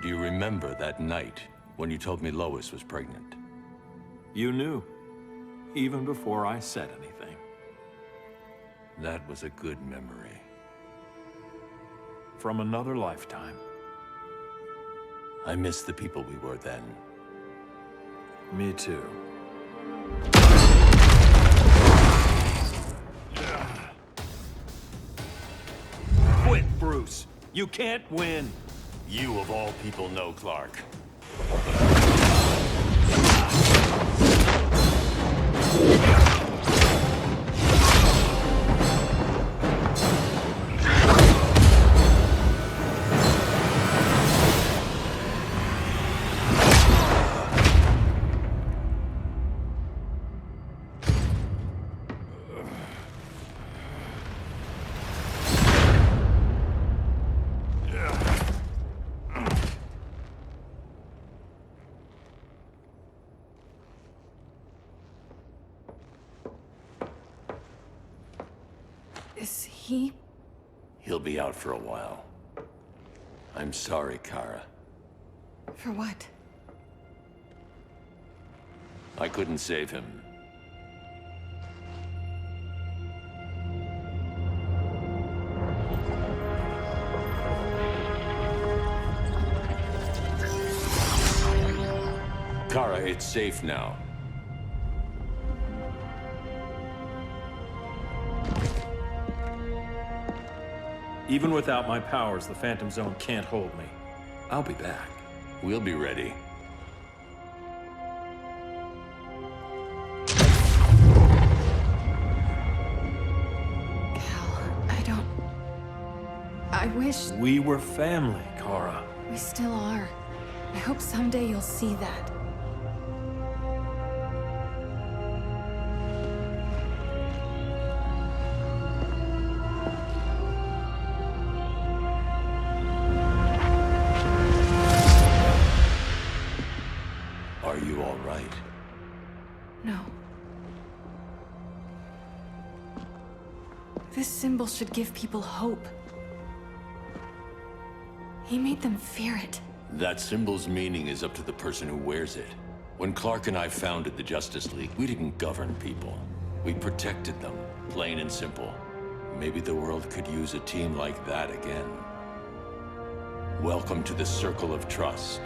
Do you remember that night when you told me Lois was pregnant? You knew, even before I said anything. That was a good memory. From another lifetime. I miss the people we were then. Me too. You can't win. You of all people know Clark. Is he? He'll be out for a while. I'm sorry, Kara. For what? I couldn't save him. Kara, it's safe now. Even without my powers, the Phantom Zone can't hold me. I'll be back. We'll be ready. I wish... We were family, Kara. We still are. I hope someday you'll see that. Are you all right? No. This symbol should give people hope. He made them fear it. That symbol's meaning is up to the person who wears it. When Clark and I founded the Justice League, we didn't govern people. We protected them, plain and simple. Maybe the world could use a team like that again. Welcome to the Circle of Trust.